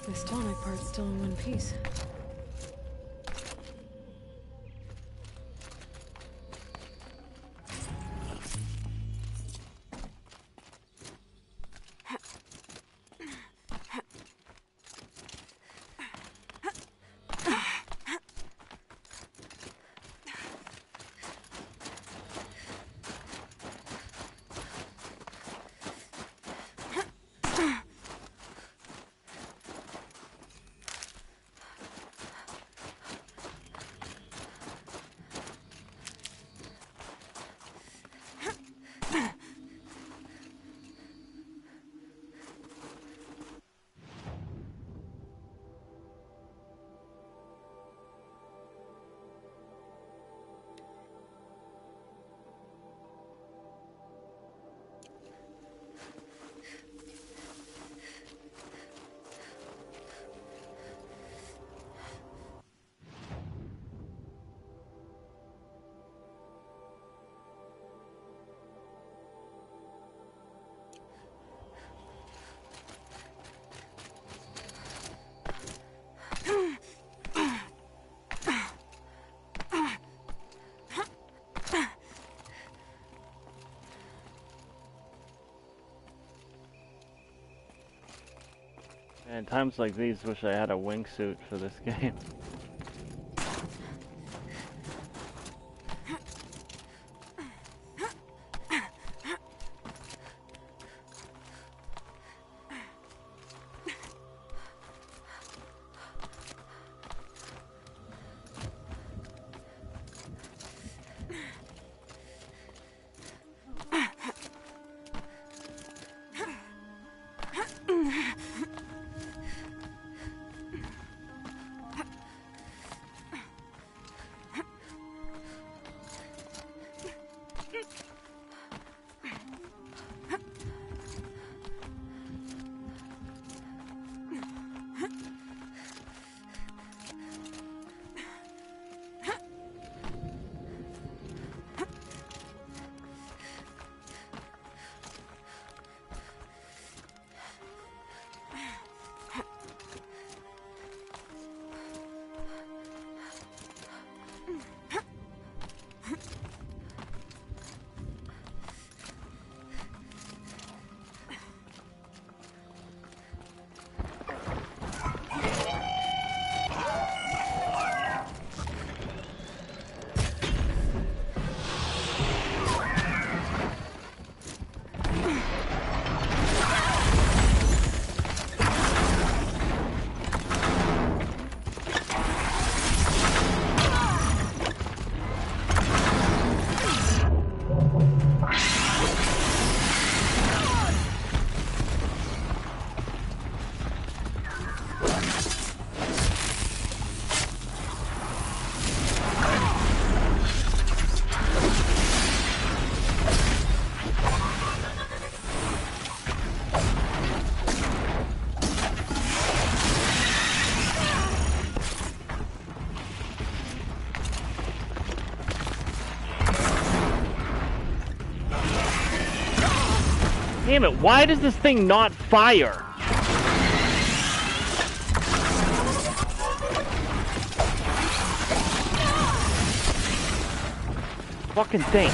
This tonic part's still in one piece. And times like these, wish I had a wingsuit for this game. Damn it, why does this thing not fire? Fucking thing.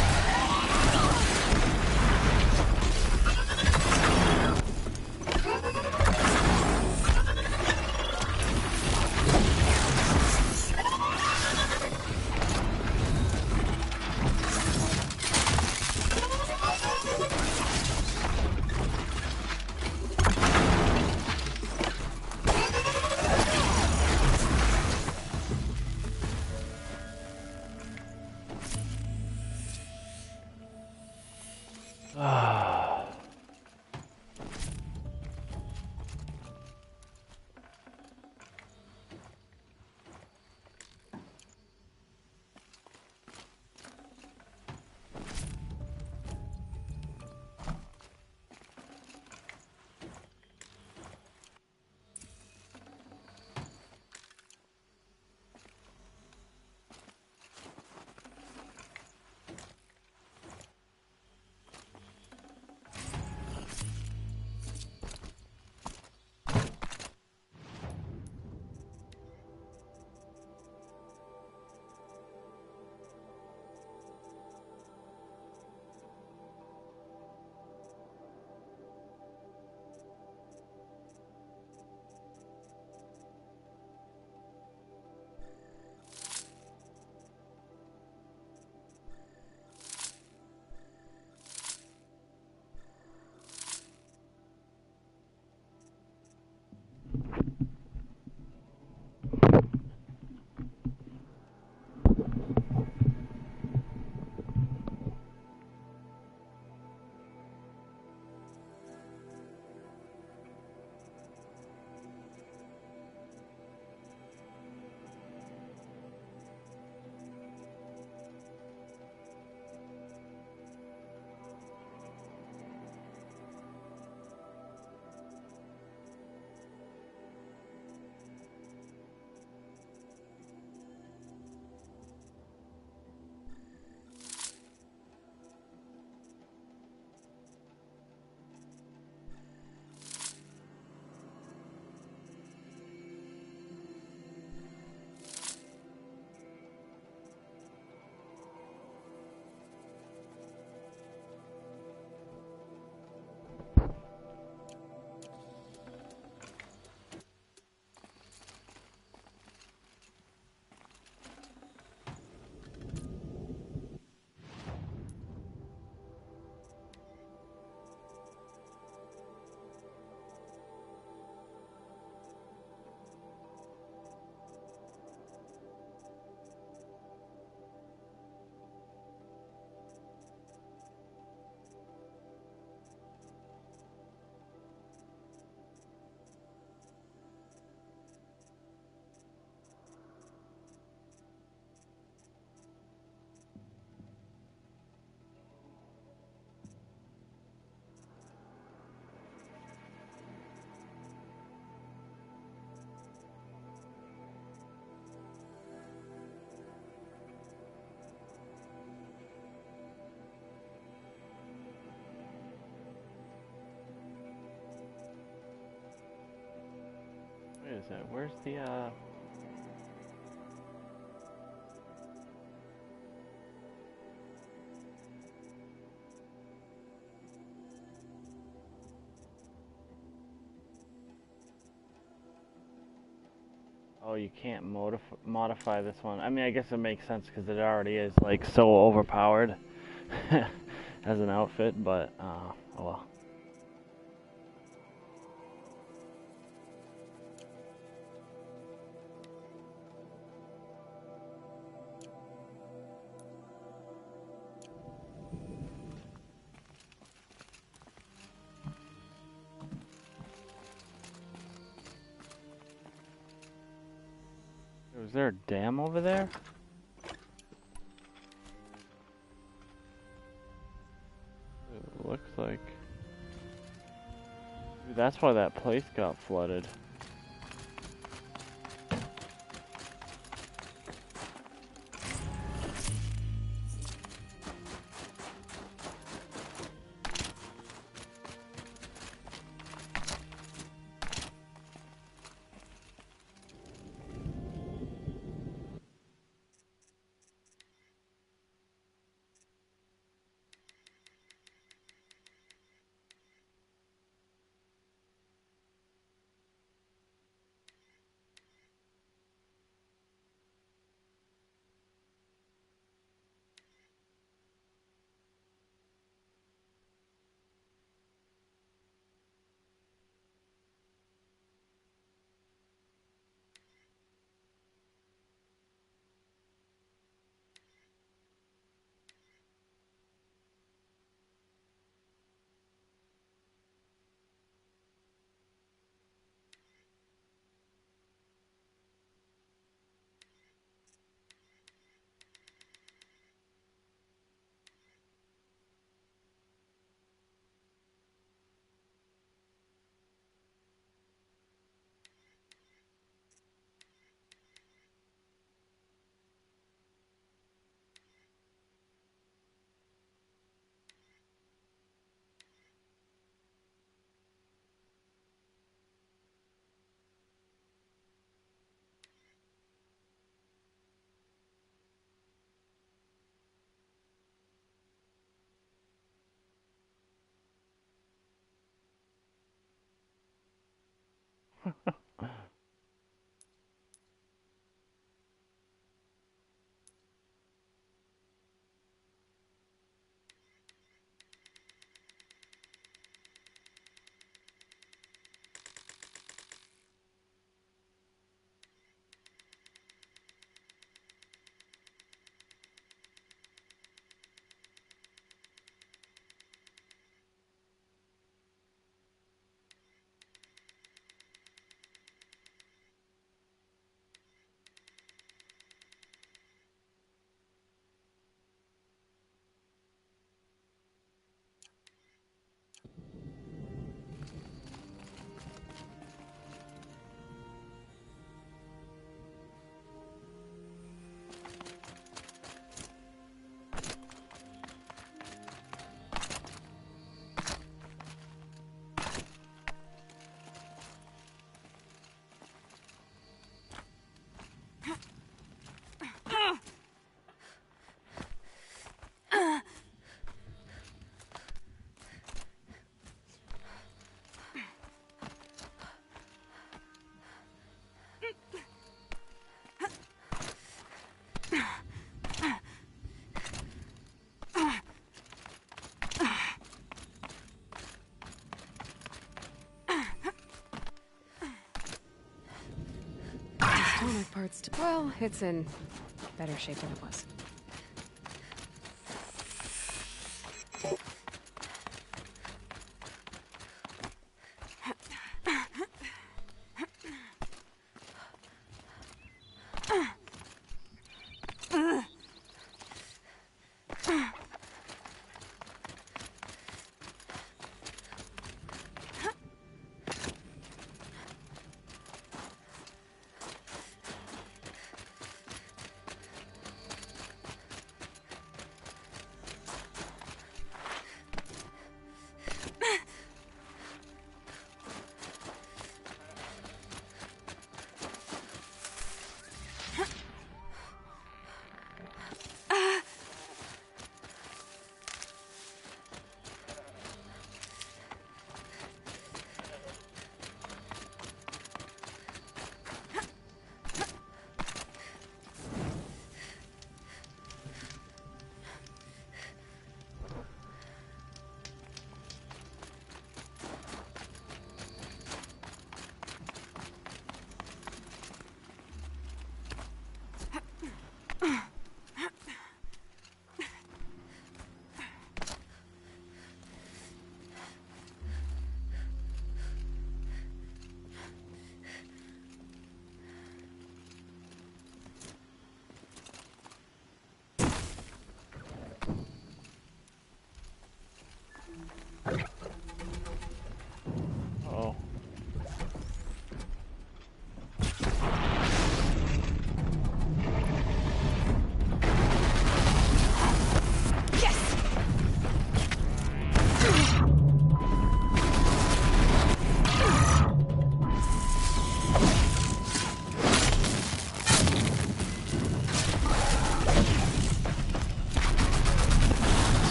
is it? Where's the Oh, you can't modify this one. I mean, I guess it makes sense because it already is like so overpowered as an outfit, but oh well. Is there a dam over there? It looks like. Maybe that's why that place got flooded. Stomach parts. Well, it's in better shape than it was.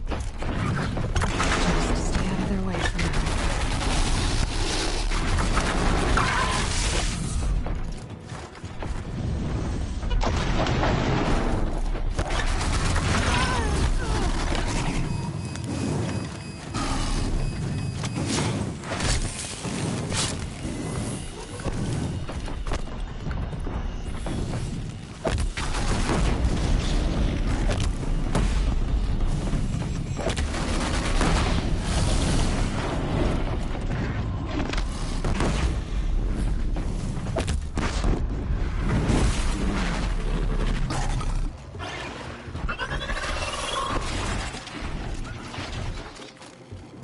Just stay out of their way for now.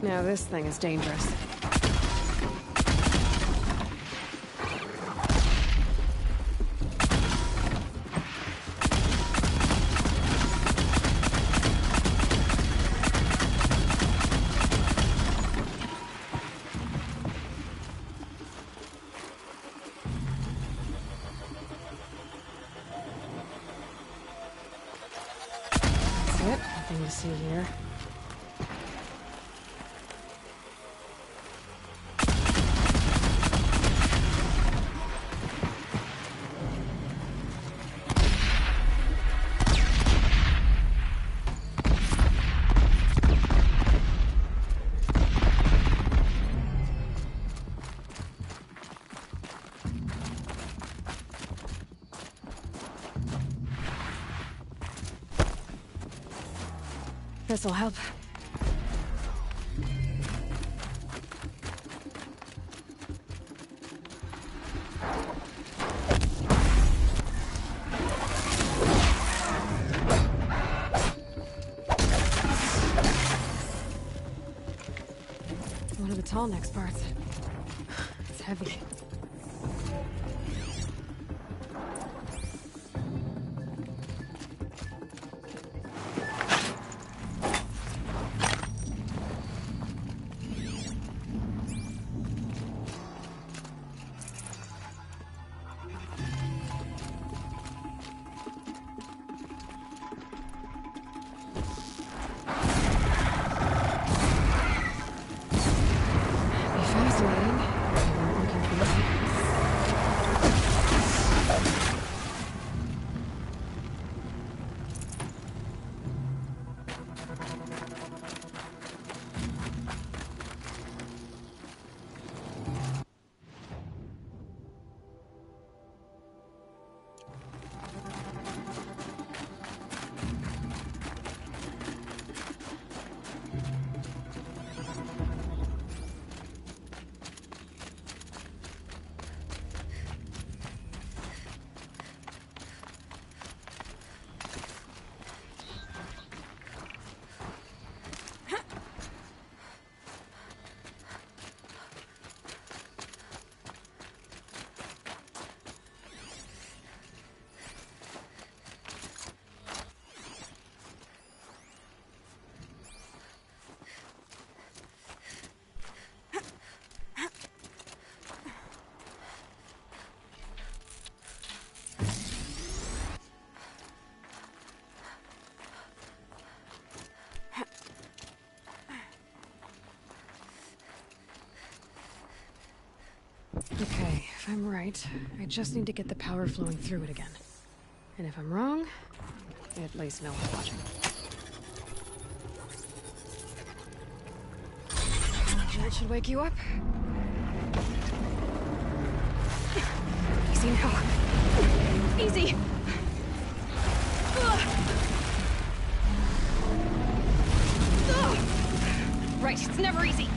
Now this thing is dangerous. That's it. Nothing to see here. This'll help. One of the tall next parts. It's heavy. Okay, if I'm right, I just need to get the power flowing through it again. And if I'm wrong, at least no one's watching. That should wake you up. Easy now. Easy! Right, it's never easy.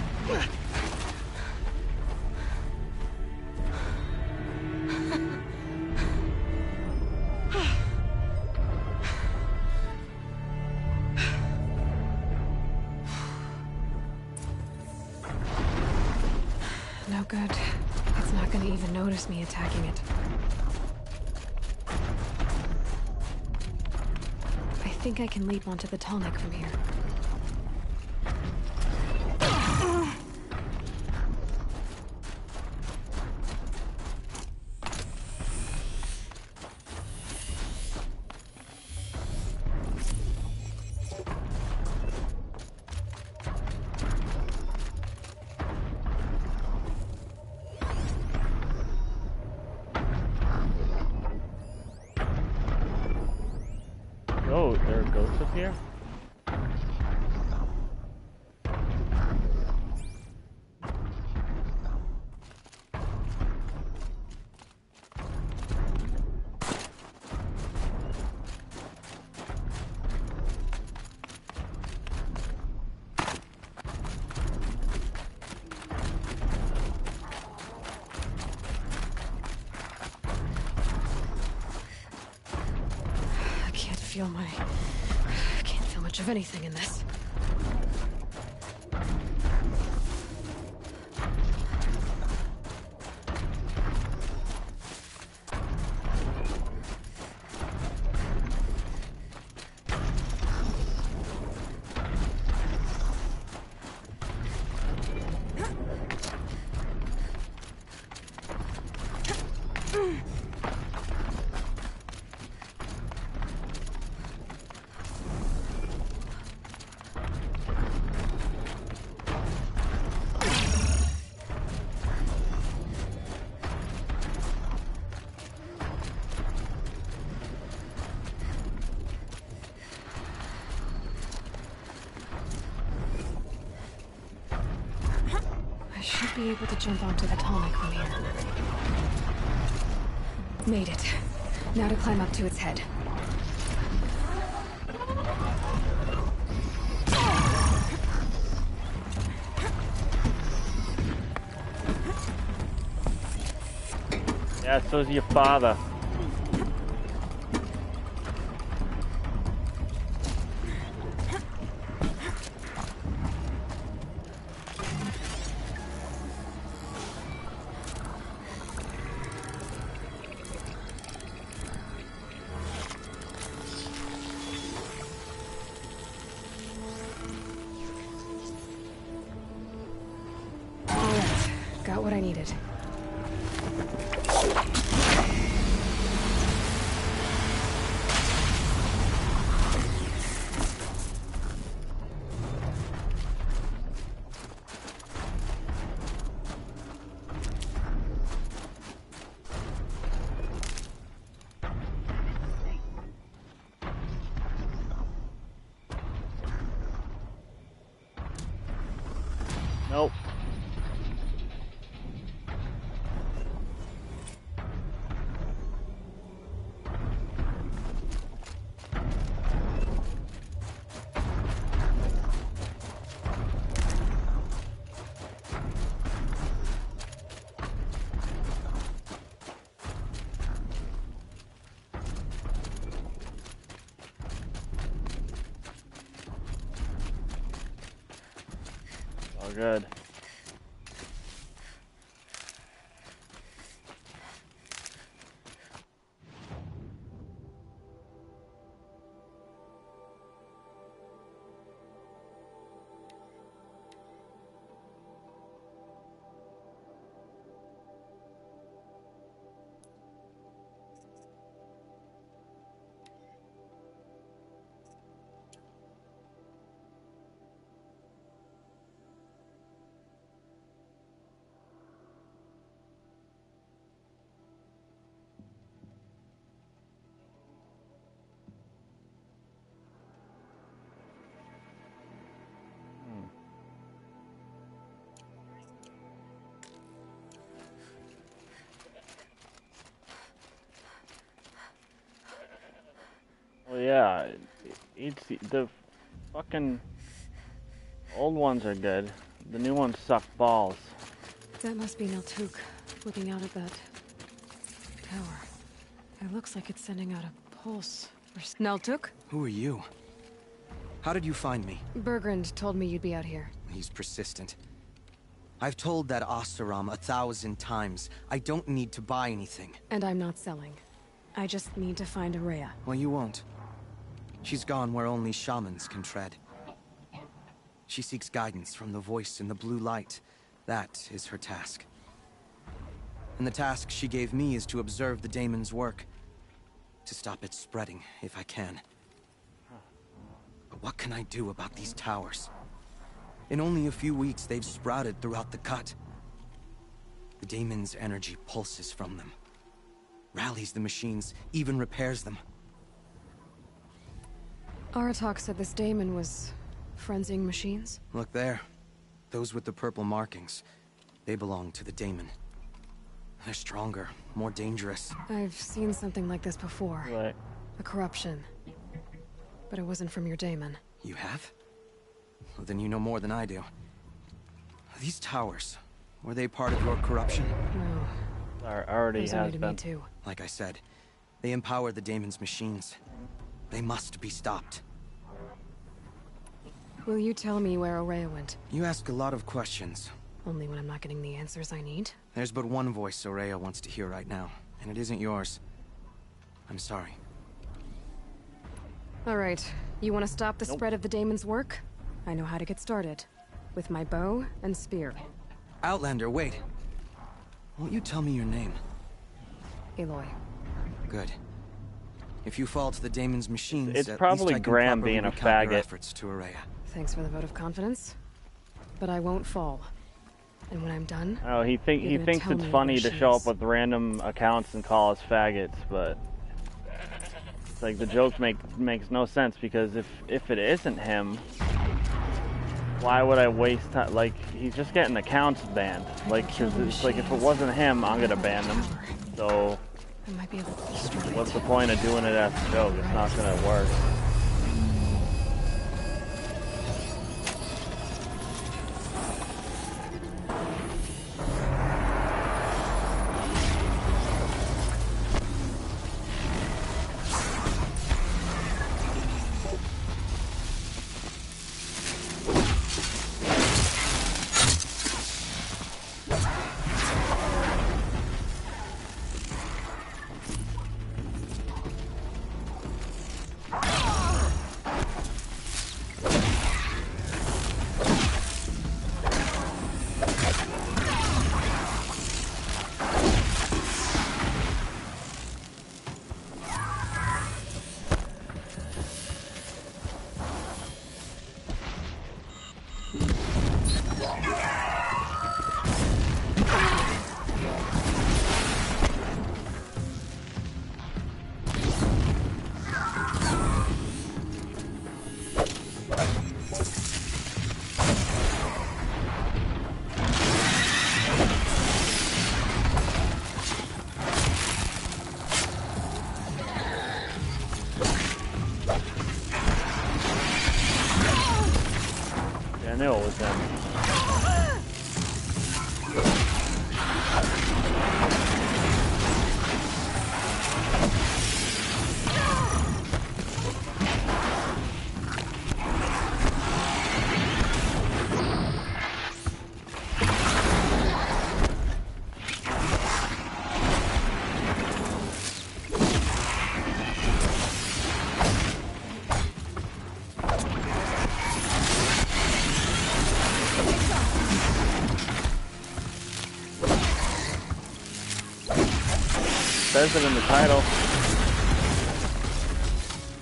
No good. It's not gonna even notice me attacking it. I think I can leap onto the tall neck from here. can't feel much of anything in this. Be able to jump onto the tonic from here. Made it. Now to climb up to its head. Yeah, so's your father. Got what I needed. Nope. All good. Well, yeah, the fucking old ones are good. The new ones suck balls. That must be Naltuk, looking out at that tower. It looks like it's sending out a pulse. Naltuk? Who are you? How did you find me? Bergrand told me you'd be out here. He's persistent. I've told that Oseram 1,000 times. I don't need to buy anything. And I'm not selling. I just need to find Araya. Well, you won't. She's gone where only shamans can tread. She seeks guidance from the voice in the blue light. That is her task. And the task she gave me is to observe the daemon's work. To stop it spreading, if I can. But what can I do about these towers? In only a few weeks, they've sprouted throughout the cut. The daemon's energy pulses from them. Rallies the machines, even repairs them. Aratak said this daemon was frenzying machines? Look there. Those with the purple markings. They belong to the daemon. They're stronger, more dangerous. I've seen something like this before. Right. A corruption. But it wasn't from your daemon. You have? Well, then you know more than I do. These towers, were they part of your corruption? No. Already Those has only to been. me too. Like I said, they empower the daemon's machines. They must be stopped. Will you tell me where Aurea went? You ask a lot of questions. Only when I'm not getting the answers I need? There's but one voice Aurea wants to hear right now, and it isn't yours. I'm sorry. Alright, you want to stop the spread of the Daemon's work? I know how to get started. With my bow and spear. Outlander, wait. Won't you tell me your name? Aloy. Good. If you fall to the Daemon's machines, It's at probably least I can Graham properly being a recount your faggot. efforts to Aurea. Thanks for the vote of confidence. But I won't fall. And when I'm done, Oh, he you're gonna thinks tell it's me funny where to she show is. up with random accounts and call us faggots, but it's like the joke makes no sense, because if it isn't him, why would I waste time? Like, he's just getting accounts banned. Like, 'cause it's like, if it wasn't him, I'm gonna ban them. So I might be able to destroy it. what's the point of doing it as a joke? It's not gonna work. Yeah, I knew it was him. Says it in the title.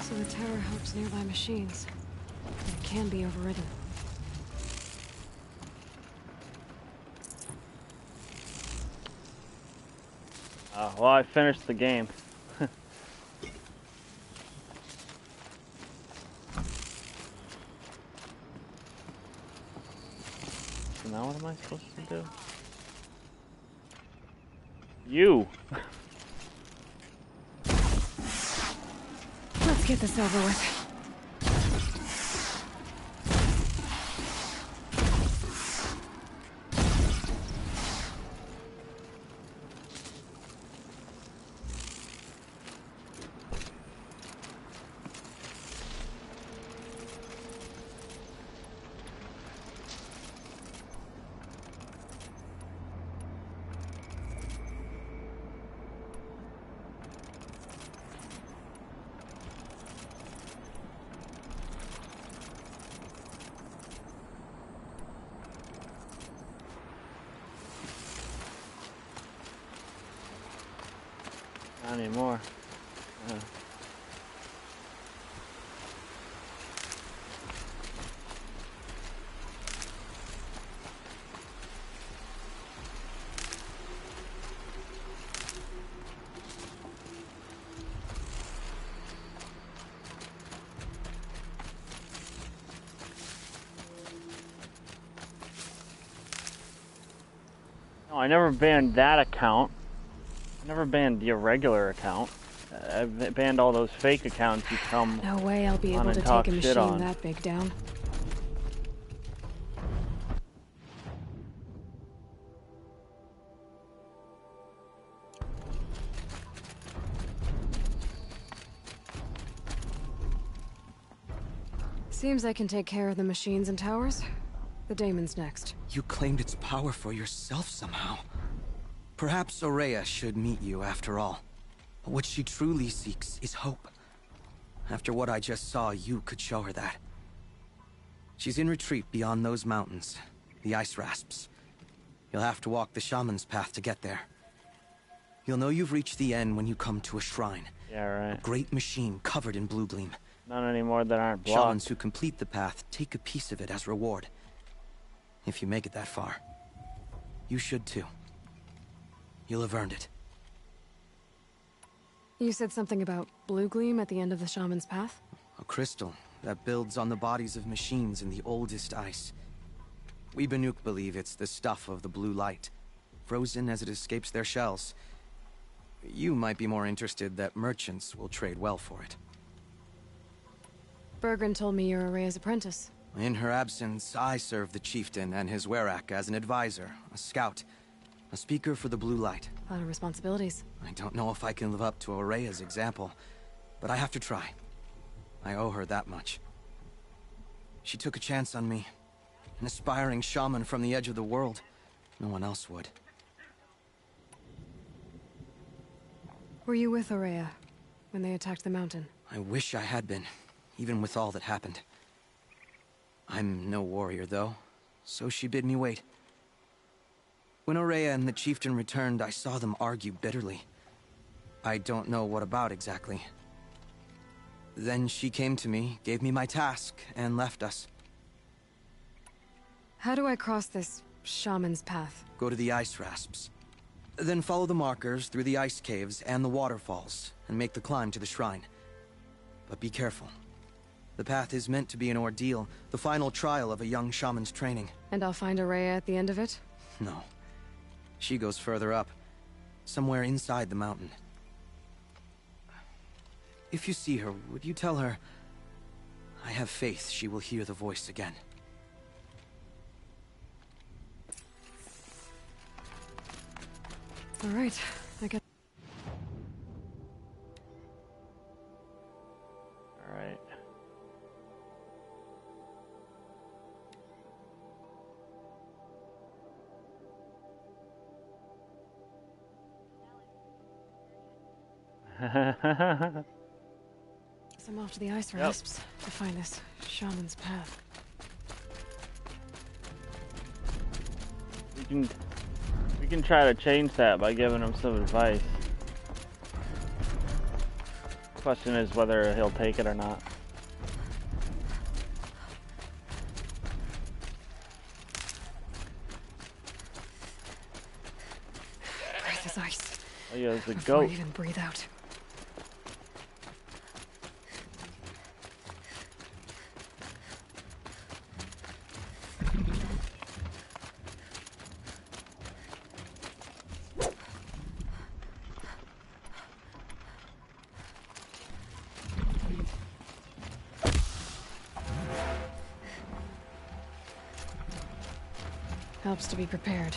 So the tower helps nearby machines. It can be overridden. Well, I finished the game. So now what am I supposed to do? You! Let's get this over with. Not anymore. No, I never banned that account. I never banned your regular account. I've banned all those fake accounts you come No way I'll be on able and to talk take a shit machine on. that big down. Seems I can take care of the machines and towers. The daemon's next. You claimed its power for yourself somehow. Perhaps Aurea should meet you after all. What she truly seeks is hope. After what I just saw, you could show her that. She's in retreat beyond those mountains, the ice rasps. You'll have to walk the shaman's path to get there. You'll know you've reached the end when you come to a shrine. Yeah, right. A great machine covered in blue gleam. None anymore that aren't blocked. Shamans who complete the path take a piece of it as reward. If you make it that far, you should too. You'll have earned it. You said something about blue gleam at the end of the shaman's path? A crystal that builds on the bodies of machines in the oldest ice. We Banuk believe it's the stuff of the blue light, frozen as it escapes their shells. You might be more interested that merchants will trade well for it. Bergren told me you're Aurea's apprentice. In her absence, I serve the chieftain and his werak as an advisor, a scout, a speaker for the blue light. A lot of responsibilities. I don't know if I can live up to Aurea's example, but I have to try. I owe her that much. She took a chance on me. An aspiring shaman from the edge of the world. No one else would. Were you with Aurea when they attacked the mountain? I wish I had been, even with all that happened. I'm no warrior, though, so she bid me wait. When Aurea and the chieftain returned, I saw them argue bitterly. I don't know what about exactly. Then she came to me, gave me my task, and left us. How do I cross this shaman's path? Go to the ice rasps. Then follow the markers through the ice caves and the waterfalls, and make the climb to the shrine. But be careful. The path is meant to be an ordeal, the final trial of a young shaman's training. And I'll find Aurea at the end of it? No. She goes further up, somewhere inside the mountain. If you see her, would you tell her, I have faith she will hear the voice again. All right, I get... All right. So I'm off to the ice rasps to find this shaman's path. We can try to change that by giving him some advice. Question is whether he'll take it or not. Breath is ice. Oh yeah, there's a Before goat. I even breathe out. Helps to be prepared.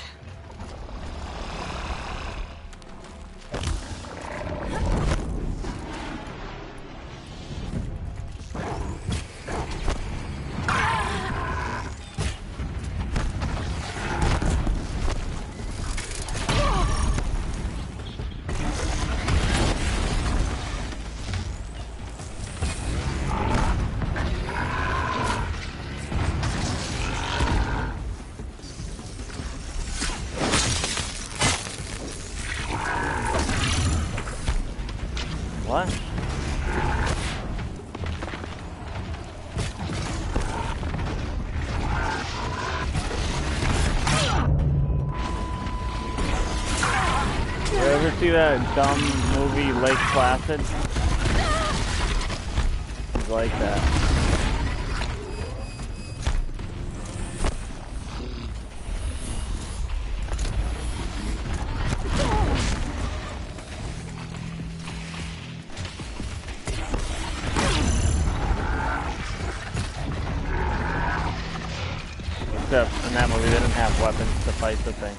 What? You ever see that dumb movie Lake Placid? It's like that. Except in that movie they didn't have weapons to fight the thing.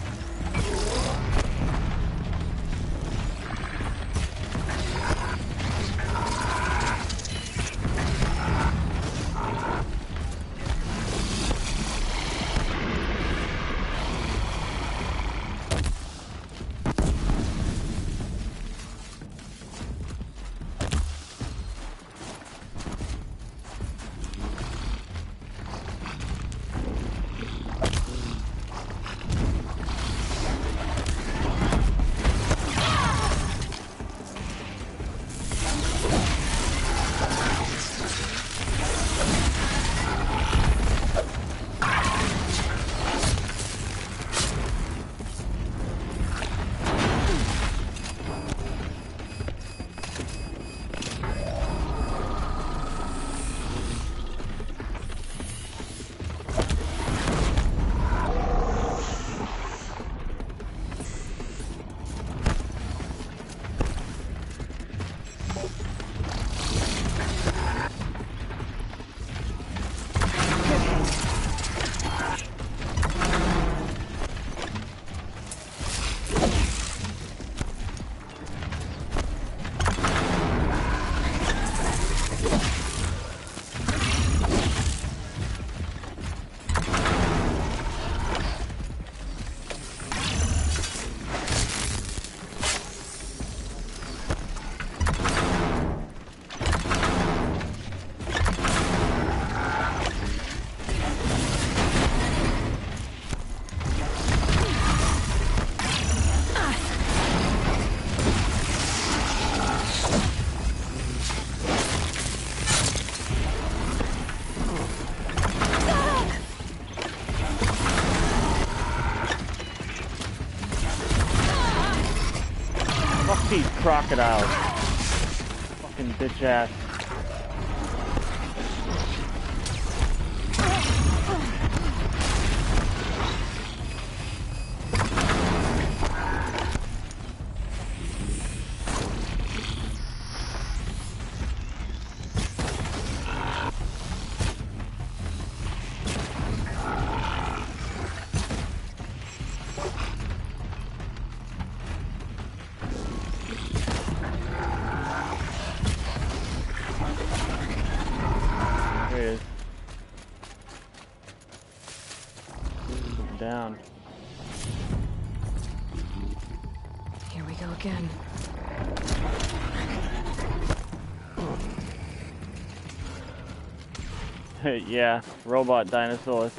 feed crocodiles. Fucking bitch ass. Down. Here we go again. Yeah, robot dinosaurs.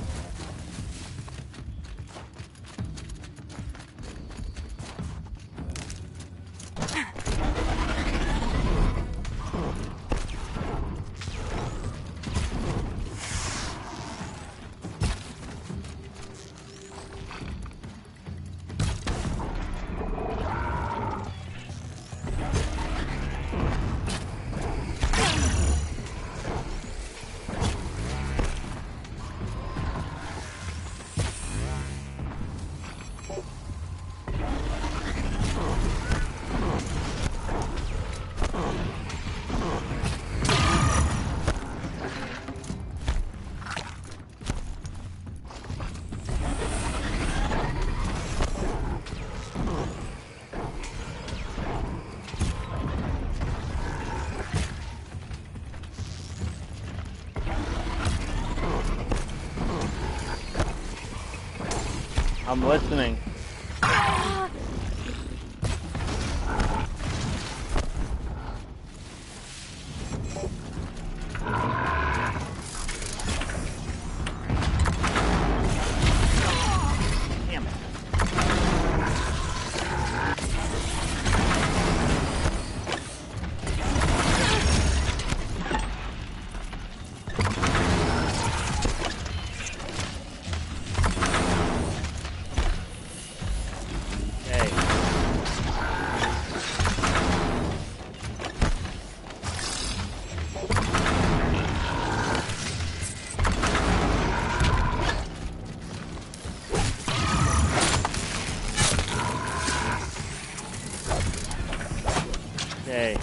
I'm listening. Okay.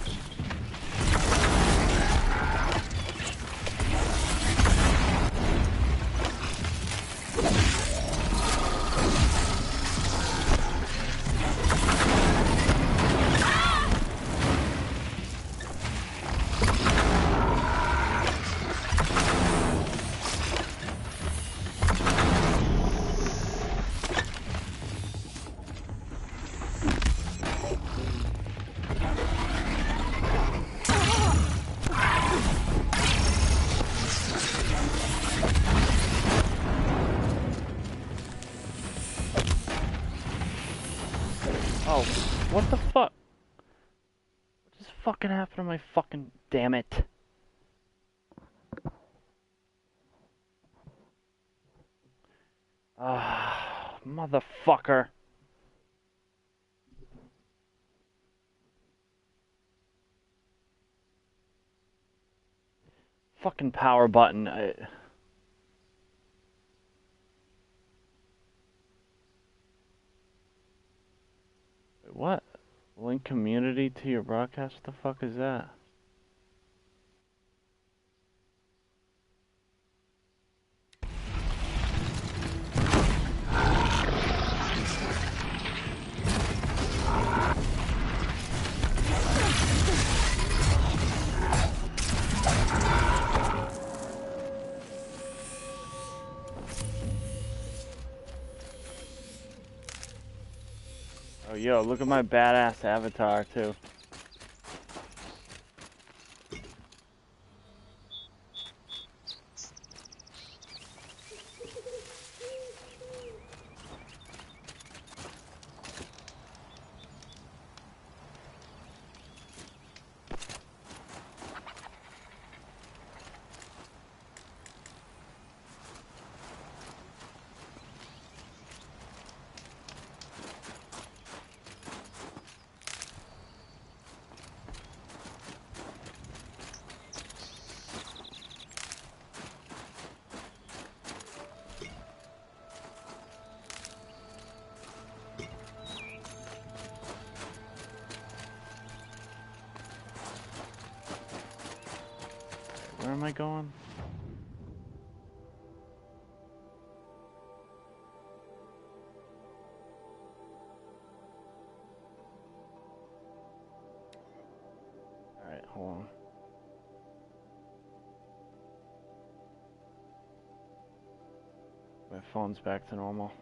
Oh, what the fuck? What just fucking happened to my fucking... Damn it. Ah, motherfucker. Fucking power button. What? Link community to your broadcast? What the fuck is that? Oh, yo, look at my badass avatar, too. am I going? Alright, hold on. My phone's back to normal.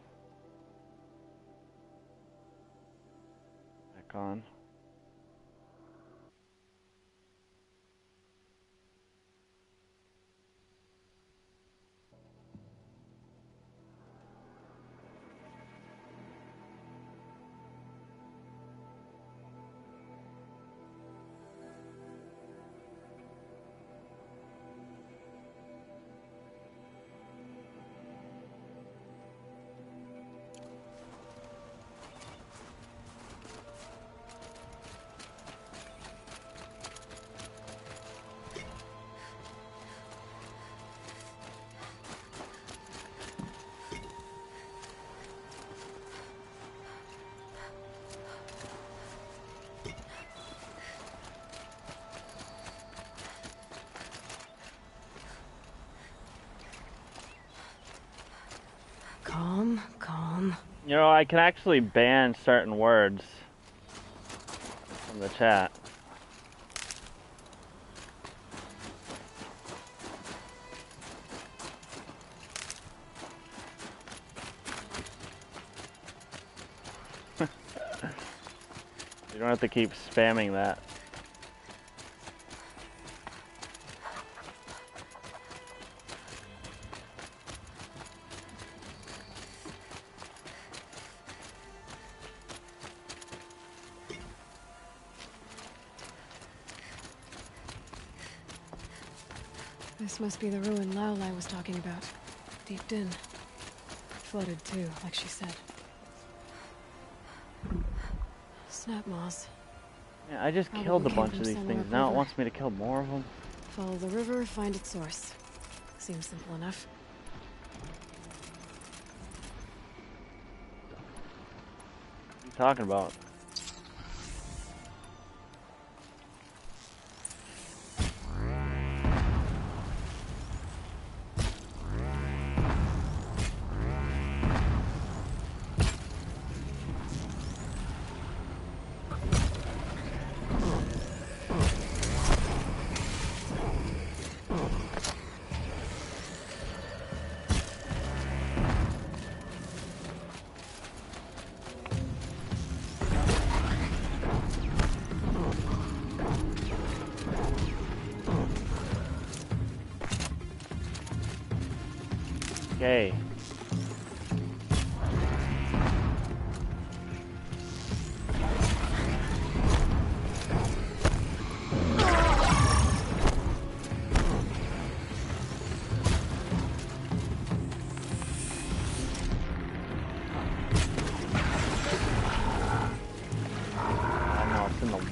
Back on. Calm, calm. You know, I can actually ban certain words from the chat. You don't have to keep spamming that. This must be the ruin Laolai was talking about. Deep in. Flooded too, like she said. Snap moss. Yeah, I just killed a bunch of these things. Now it wants me to kill more of them. Follow the river, find its source. Seems simple enough. What are you talking about? Okay.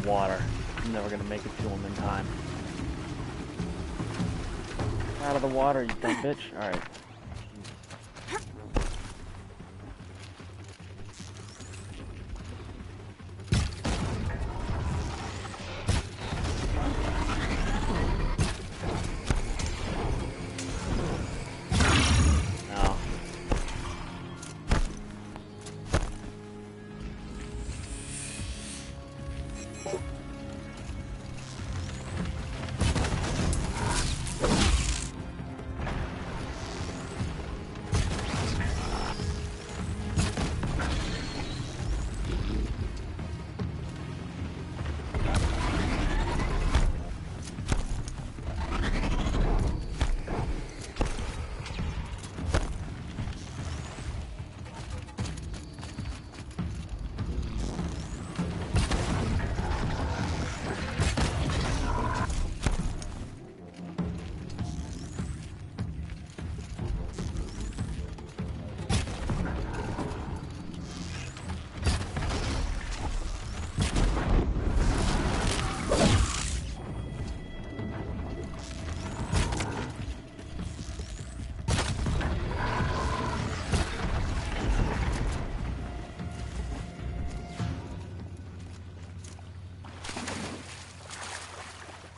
Water. I'm never gonna make it to him in time. Out of the water, you dumb bitch. Alright.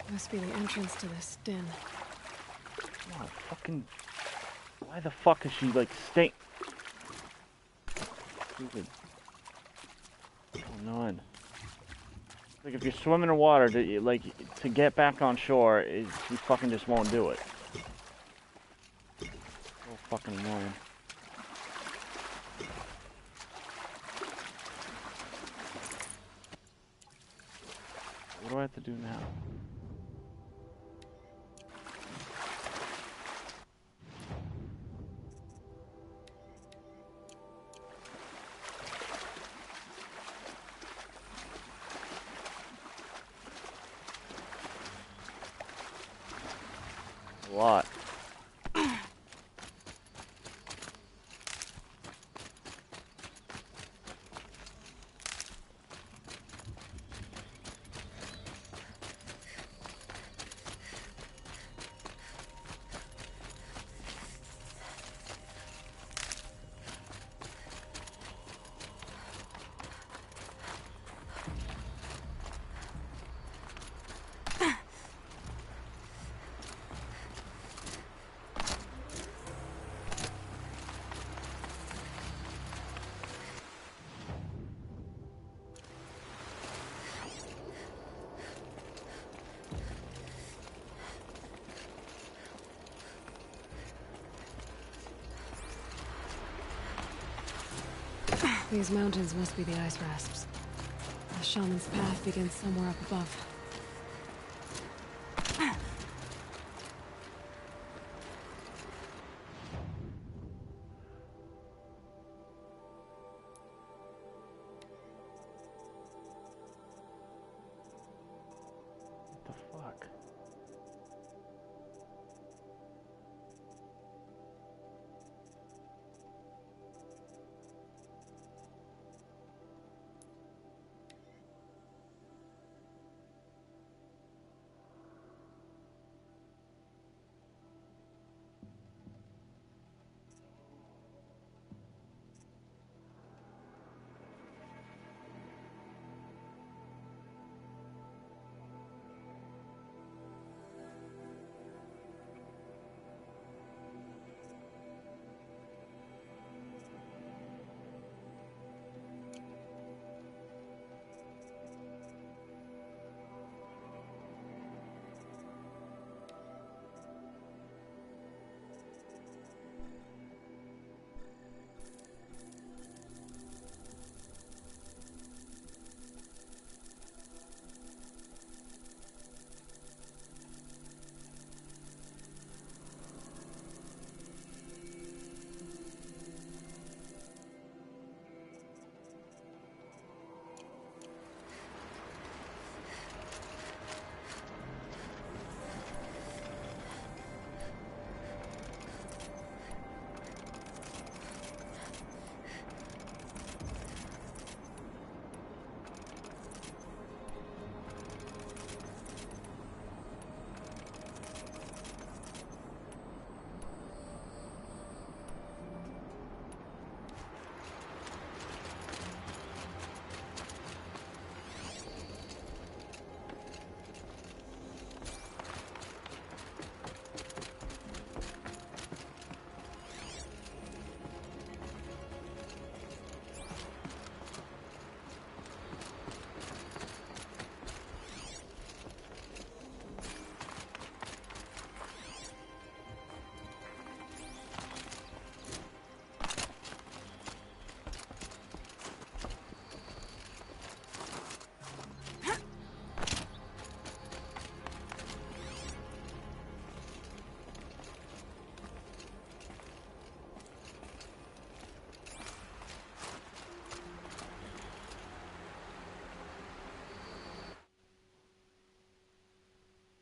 Must be the entrance to this den. fucking... Why the fuck is she, like, staying... Stupid. Oh, annoying. Like, if you're swimming in water, to get back on shore, she fucking just won't do it. So fucking annoying. What do I have to do now? A lot. These mountains must be the ice rasps. The shaman's path begins somewhere up above. What the fuck?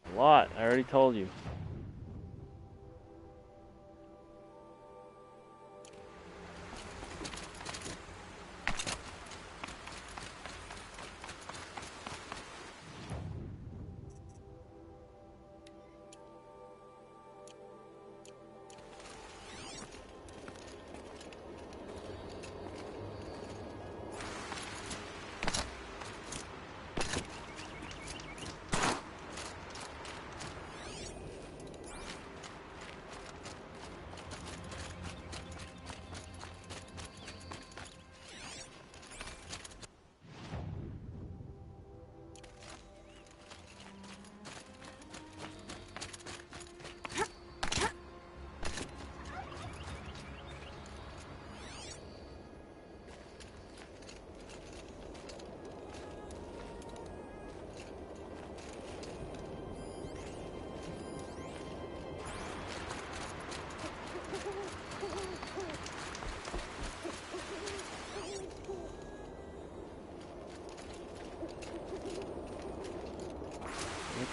A lot. I already told you.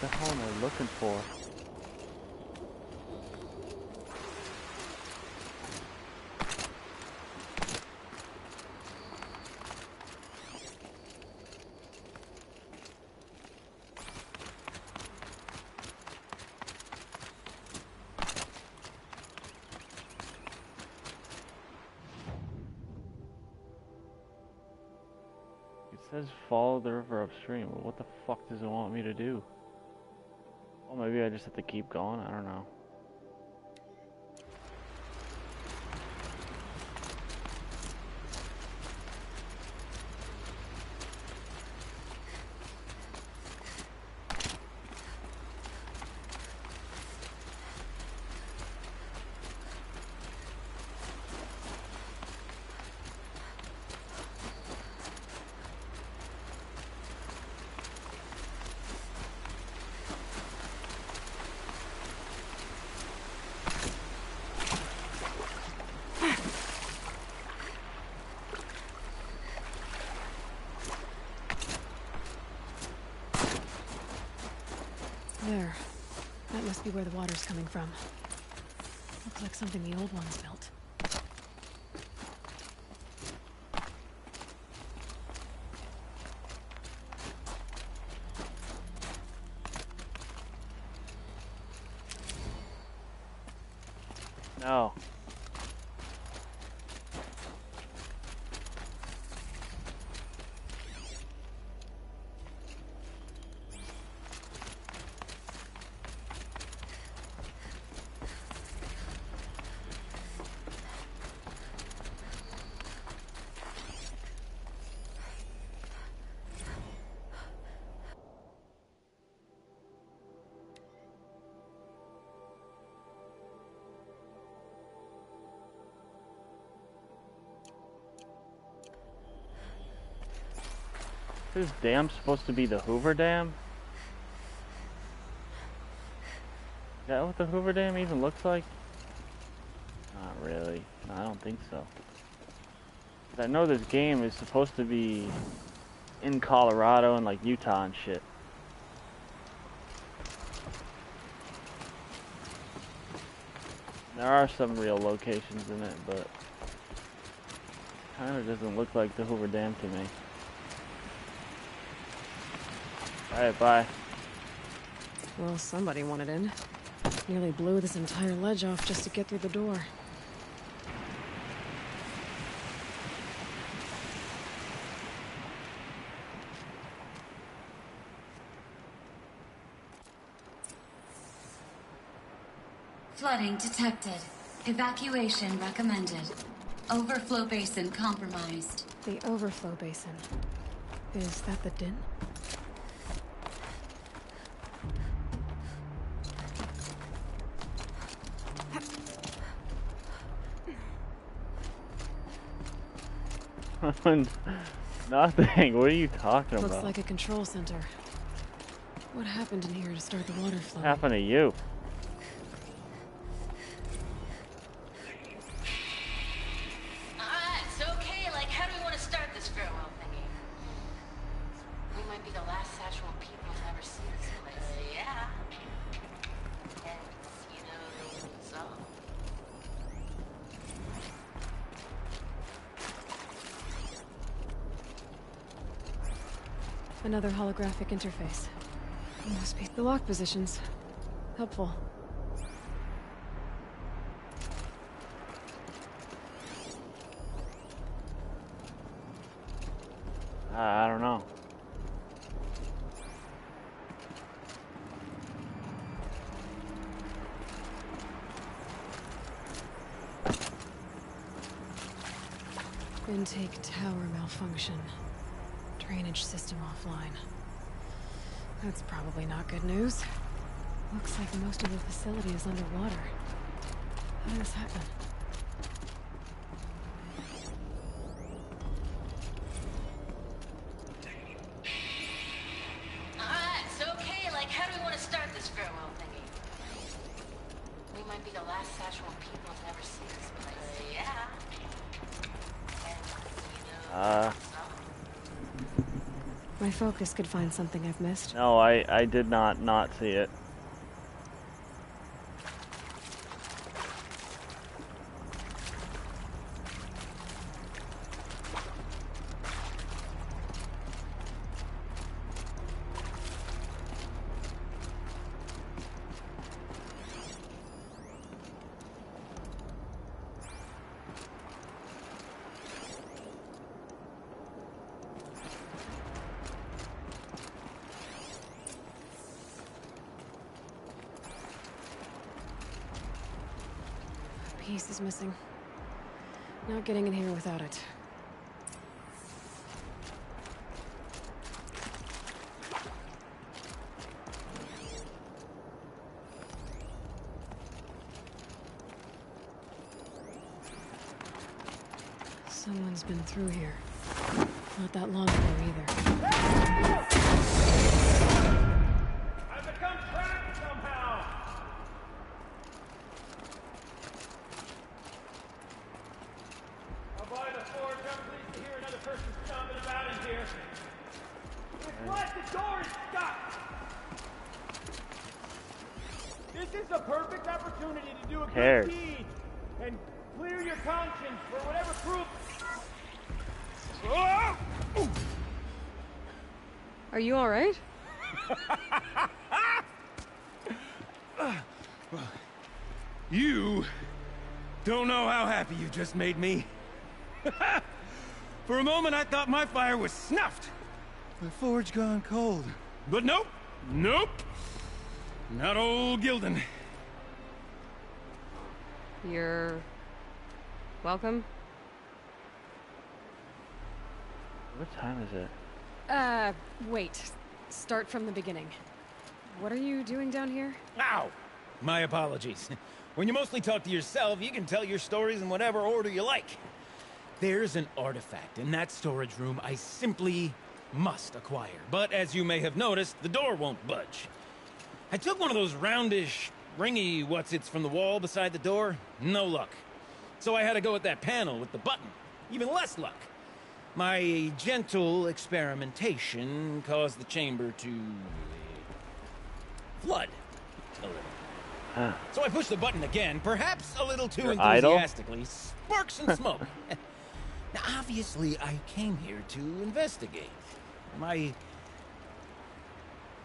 the hell am I looking for? It says follow the river upstream, but what the fuck does it want me to do? Oh, maybe I just have to keep going? I don't know. There. That must be where the water's coming from. Looks like something the old ones built. No. Is this dam supposed to be the Hoover Dam? Is that what the Hoover Dam even looks like? Not really. No, I don't think so. I know this game is supposed to be in Colorado and like Utah and shit. There are some real locations in it, but kind of doesn't look like the Hoover Dam to me. Alright, bye. Well, somebody wanted in. Nearly blew this entire ledge off just to get through the door. Flooding detected. Evacuation recommended. Overflow basin compromised. The overflow basin. Is that the din? Nothing. What are you talking about? Looks like a control center. What happened in here to start the water flow? What happened to you? Alright, it's okay. Like, how do we want to start this farewell thingy? We might be the last Saskatchewan people to ever see this place. Yeah. And, you know, so... Another holographic interface. Must be the lock positions. Helpful. I don't know. Intake tower malfunction. Drainage system offline. That's probably not good news. Looks like most of the facility is underwater. How did this happen? Alright, it's okay. Like, how do we want to start this farewell thingy? We might be the last Saskatchewan people to ever see this place. Yeah. And, you know... My focus could find something I've missed. No, I did not see it. Piece is missing. Not getting in here without it. Someone's been through here. Not that long ago either. I've become trapped somehow! I'll buy the forge. I'm pleased to hear another person stomping about in here. It's like the door is stuck! This is the perfect opportunity to do a good deed and clear your conscience for whatever proof. Are you alright? You don't know how happy you just made me. For a moment, I thought my fire was snuffed. My forge gone cold. But nope. Nope. Not old Gildan. You're... welcome? What time is it? Wait. Start from the beginning. What are you doing down here? Ow! My apologies. When you mostly talk to yourself, you can tell your stories in whatever order you like. There's an artifact in that storage room I simply must acquire. But as you may have noticed, the door won't budge. I took one of those roundish, ringy what's-its from the wall beside the door. No luck. So I had to go with that panel with the button. Even less luck. My gentle experimentation caused the chamber to... flood a little. So I pushed the button again, perhaps a little too enthusiastically. Sparks and smoke. Now, obviously, I came here to investigate. My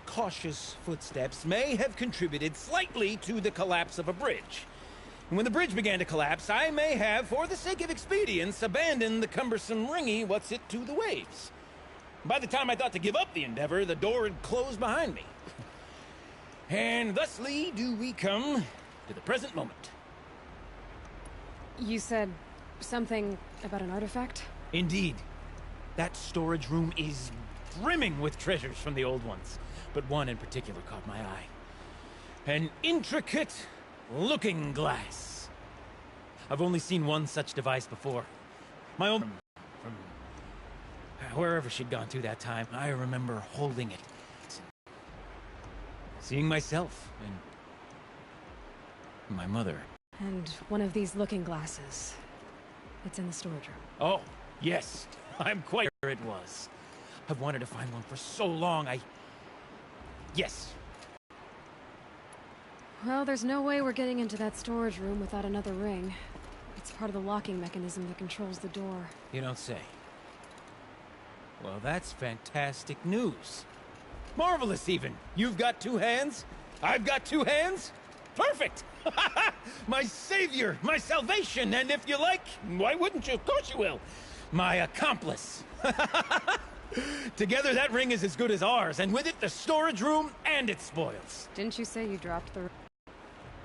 cautious footsteps may have contributed slightly to the collapse of a bridge. And when the bridge began to collapse, I may have, for the sake of expedience, abandoned the cumbersome ringy what's-it to the waves. By the time I thought to give up the endeavor, the door had closed behind me. And thusly do we come to the present moment. You said something about an artifact? Indeed. That storage room is brimming with treasures from the old ones. But one in particular caught my eye. An intricate looking glass. I've only seen one such device before. My own... from wherever she'd gone to that time, I remember holding it. Seeing myself and my mother. And one of these looking glasses. It's in the storage room. Oh, yes. I'm quite sure it was. I've wanted to find one for so long, Yes. Well, there's no way we're getting into that storage room without another ring. It's part of the locking mechanism that controls the door. You don't say. Well, that's fantastic news. Marvelous, even. You've got two hands. I've got two hands. Perfect! My savior, my salvation, and if you like, why wouldn't you? Of course you will. My accomplice. Together, that ring is as good as ours, and with it, the storage room and its spoils. Didn't you say you dropped the...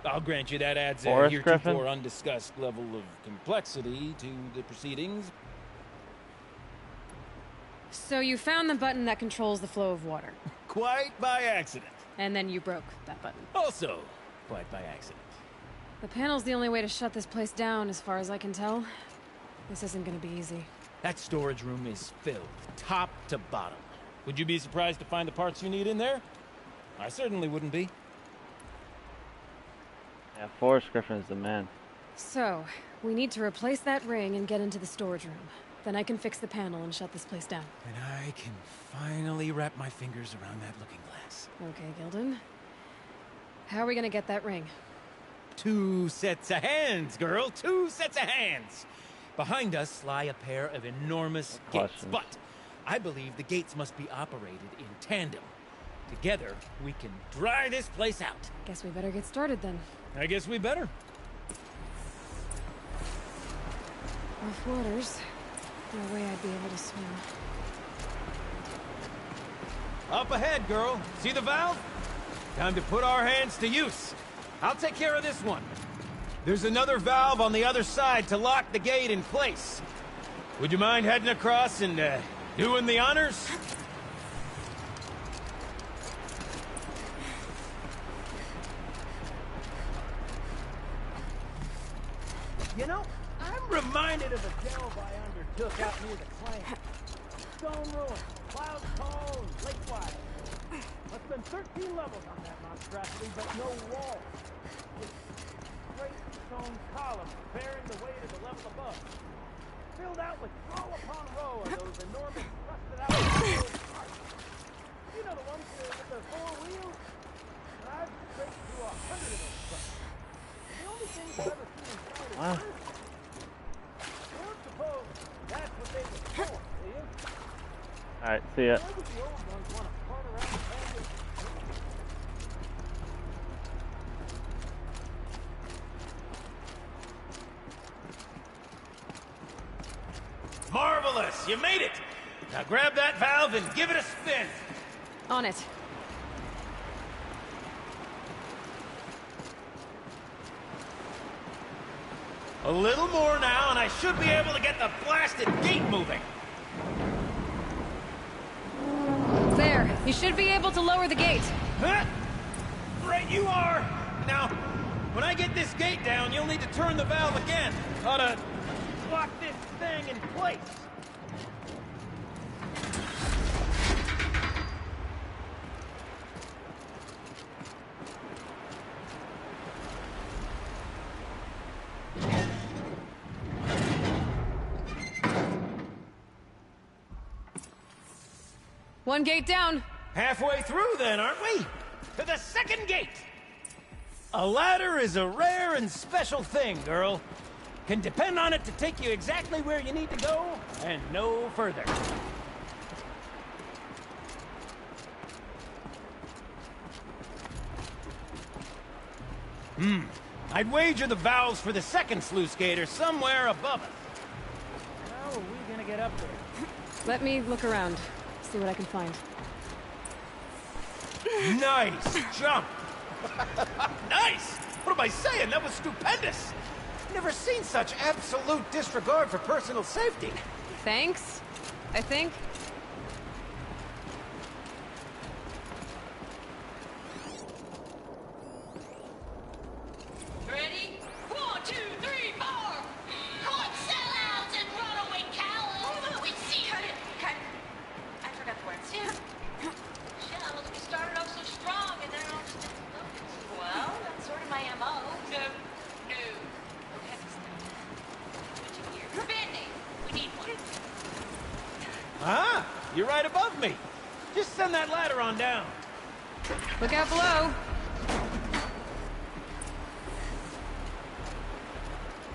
I'll grant you that adds a Forrest heretofore Griffin? undiscussed level of complexity to the proceedings. So you found the button that controls the flow of water. Quite by accident. And then you broke that button. Also, quite by accident. The panel's the only way to shut this place down, as far as I can tell. This isn't gonna be easy. That storage room is filled, top to bottom. Would you be surprised to find the parts you need in there? I certainly wouldn't be. Yeah, Forrest Griffin is the man. So, we need to replace that ring and get into the storage room. Then I can fix the panel and shut this place down. And I can finally wrap my fingers around that looking glass. Okay, Gilden. How are we gonna get that ring? 2 sets of hands, girl. 2 sets of hands. Behind us lie a pair of enormous gates, but I believe the gates must be operated in tandem. Together, we can dry this place out. Guess we better get started then. I guess we better. Rough waters. No way I'd be able to swim. Up ahead, girl. See the valve? Time to put our hands to use. I'll take care of this one. There's another valve on the other side to lock the gate in place. Would you mind heading across and doing the honors? You know, I'm reminded of a delve I undertook out near the clan. Stone ruins, cloud cone, lake wide. Must have been 13 levels on that monstrosity, but no walls. Just straight stone columns bearing the weight of the level above. Filled out with row upon row of those enormous rusted out parts. You know the ones with the 4 wheels? I've scraped through 100 of those trucks. The only thing I've ever seen inside is earth. You don't suppose that's what they were for, do you? Alright, see ya. Why would the old ones want to part around the family? Marvelous! You made it! Now grab that valve and give it a spin! On it. A little more now, and I should be able to get the blasted gate moving. There. You should be able to lower the gate. Huh? Right you are! Now, when I get this gate down, you'll need to turn the valve again. Ought to lock this thing in place. One gate down. Halfway through then, aren't we? To the second gate! A ladder is a rare and special thing, girl. Can depend on it to take you exactly where you need to go, and no further. I'd wager the valves for the second sluice gate are somewhere above us. How are we gonna get up there? Let me look around. See what I can find. Nice jump! Nice! What am I saying? That was stupendous! Never seen such absolute disregard for personal safety. Thanks, I think. Ready? 1, 2, 3, 4! Come sellouts and runaway cowards! Wait, see, cut. I forgot the words. Shells, we started off so strong and then all just exploded. Well, that's sort of my MO. No. Okay, switching gears. Band-aid. We need one. Ah, you're right above me. Just send that ladder on down. Look out below.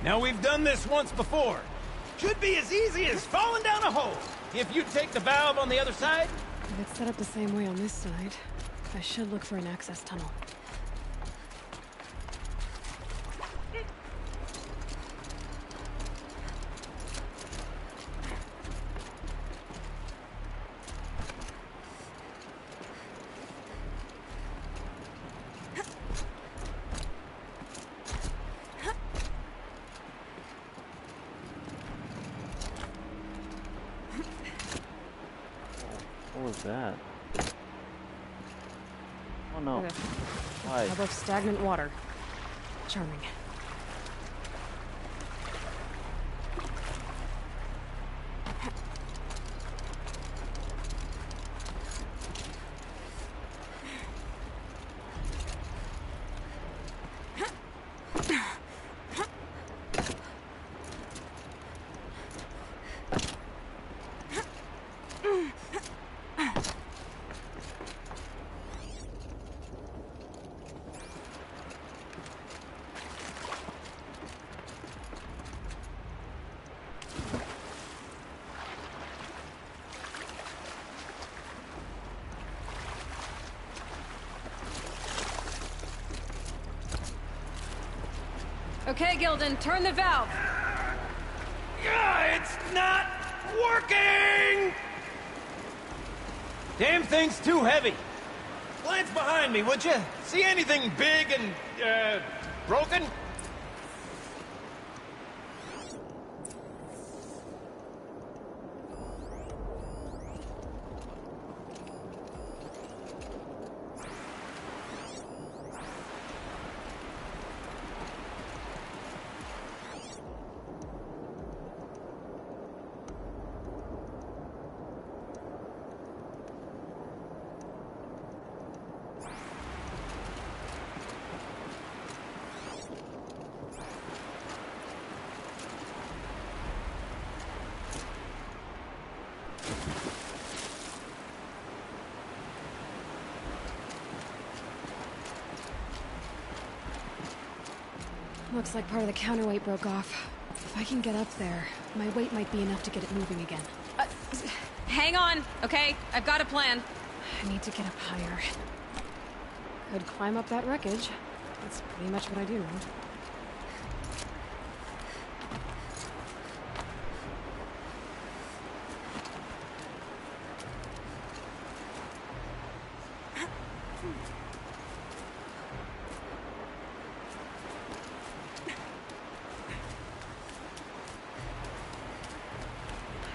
Now, we've done this once before. Should be as easy as falling down a hole. If you take the valve on the other side. If it's set up the same way on this side, I should look for an access tunnel. What was that? Oh no. Okay. Why? Tub of stagnant water. Charming. Okay, Gildan, turn the valve. It's not working! Damn thing's too heavy. Glance behind me, would you? See anything big and, broken? Looks like part of the counterweight broke off. If I can get up there, my weight might be enough to get it moving again. Hang on, okay? I've got a plan. I need to get up higher. Could climb up that wreckage. That's pretty much what I do now.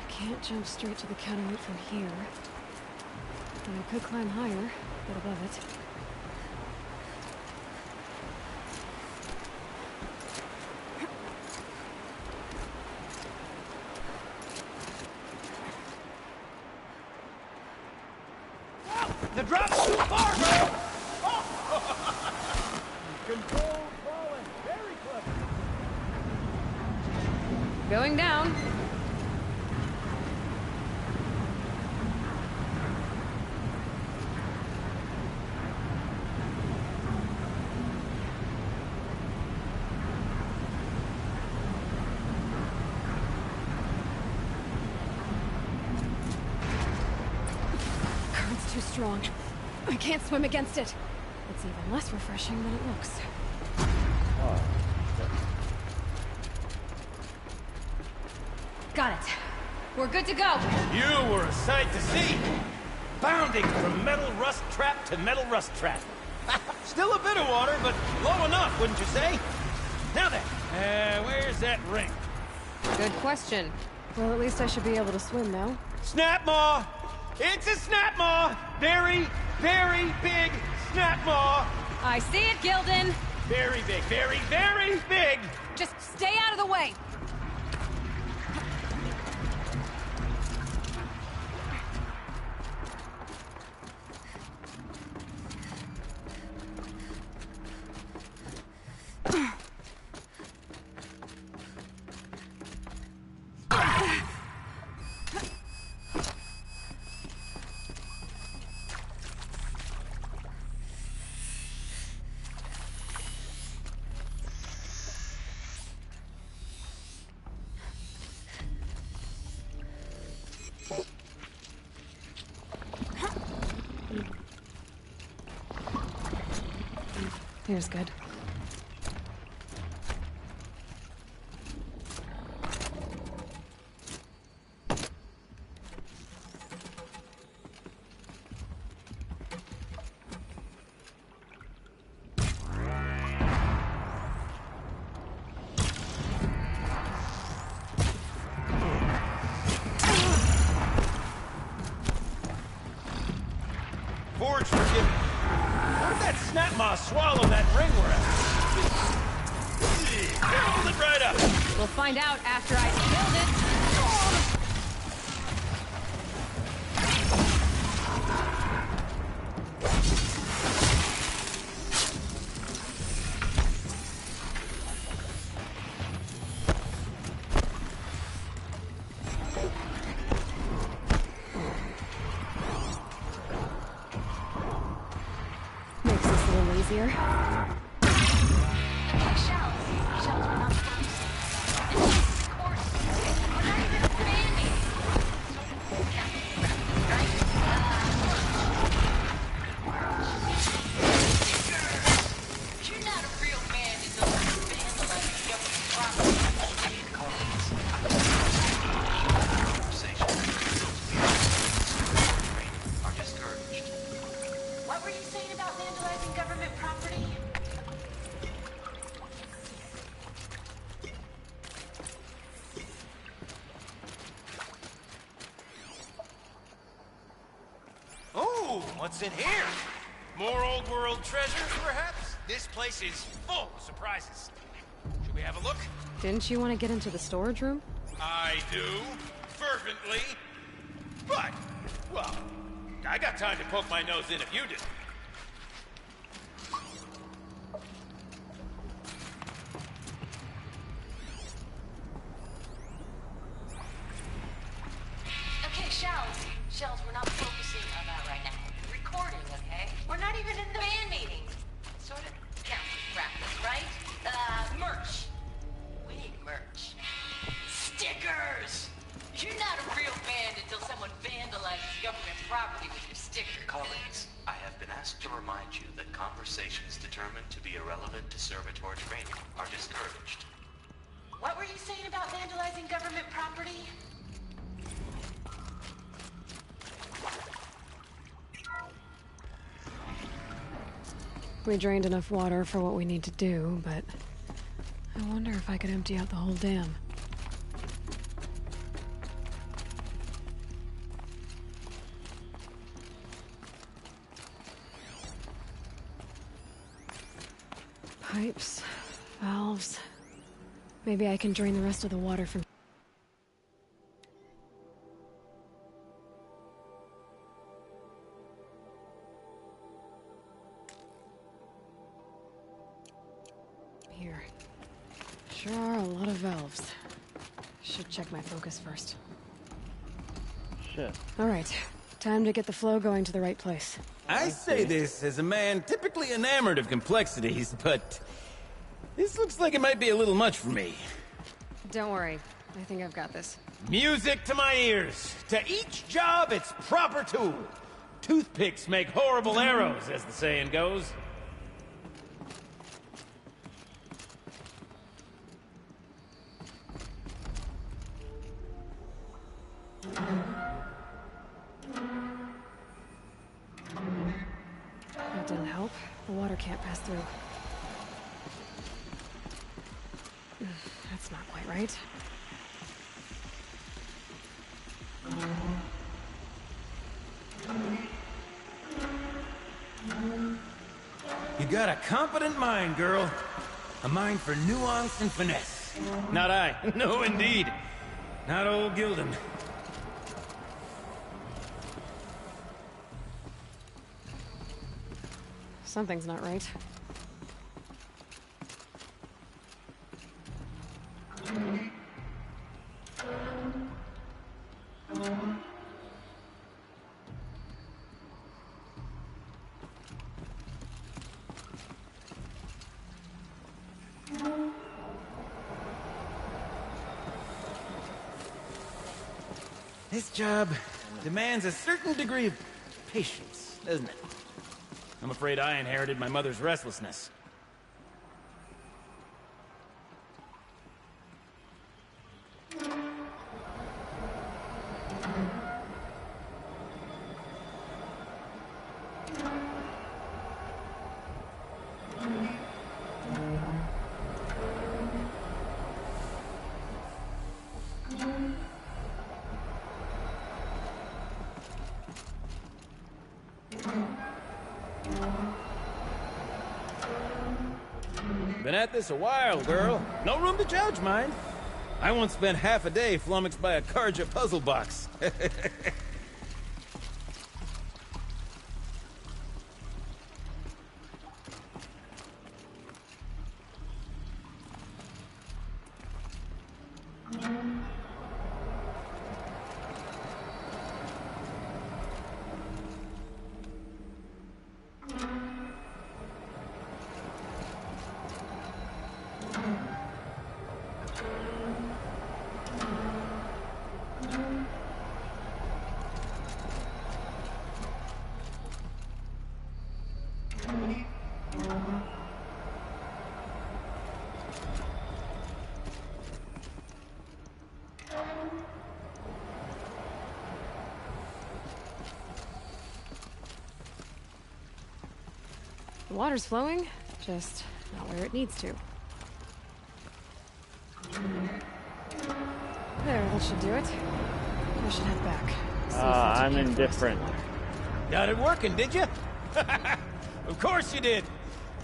Can't jump straight to the counterweight from here. But I could climb higher, get above it. The drop's too far, bro! Control falling. Very clever. Going down. Too strong. I can't swim against it. It's even less refreshing than it looks. Got it. We're good to go. You were a sight to see. Bounding from metal rust trap to metal rust trap. Still a bit of water, but low enough, wouldn't you say? Now then, where's that ring? Good question. Well, at least I should be able to swim now. Snap maw! It's a snap maw! Very, very big snap maw! I see it, Gildan! Very big, very, very big! Just stay out of the way! Here's good. Forge, forgive me. What if that snap maw swallow that ring we're after? Hold it right up. We'll find out after I killed it. Makes this a little easier. What's in here? More old world treasures, perhaps? This place is full of surprises. Should we have a look? Didn't you want to get into the storage room? I do, fervently. But, well, I got time to poke my nose in if you do. Okay, Shells, we're not focusing on that right now. We're recording, okay? We're not even in the band meeting. Sort of counts as practice, right? Merch. We need merch. Stickers! You're not a real band until someone vandalizes government property with your sticker. Colleagues, I have been asked to remind you that conversations determined to be irrelevant to servitor training are discouraged. What were you saying about vandalizing government property? We drained enough water for what we need to do, but I wonder if I could empty out the whole dam. Pipes, valves. Maybe I can drain the rest of the water from... Here. Sure are a lot of valves. Should check my focus first. Shit. Alright, time to get the flow going to the right place. I say this as a man typically enamored of complexities, but this looks like it might be a little much for me. Don't worry, I think I've got this. Music to my ears. To each job, its proper tool. Toothpicks make horrible arrows, as the saying goes. That didn't help. The water can't pass through. That's not quite right. You got a competent mind, girl. A mind for nuance and finesse. Not I. No, indeed. Not old Gildan. Something's not right. This job demands a certain degree of patience, doesn't it? I'm afraid I inherited my mother's restlessness. Been at this a while, girl. No room to judge, mind. I once spent half a day flummoxed by a Karja puzzle box. The water's flowing, just not where it needs to. There, that should do it. I should head back. I'm indifferent. Got it working, did you? Of course you did.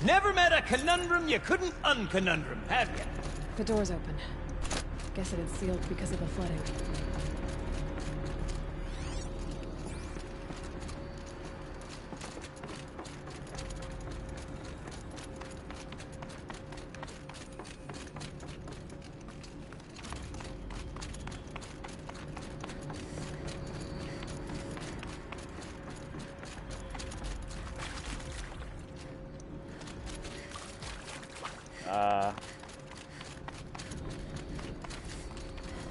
Never met a conundrum you couldn't unconundrum, have you? The door's open. Guess it had sealed because of the flooding.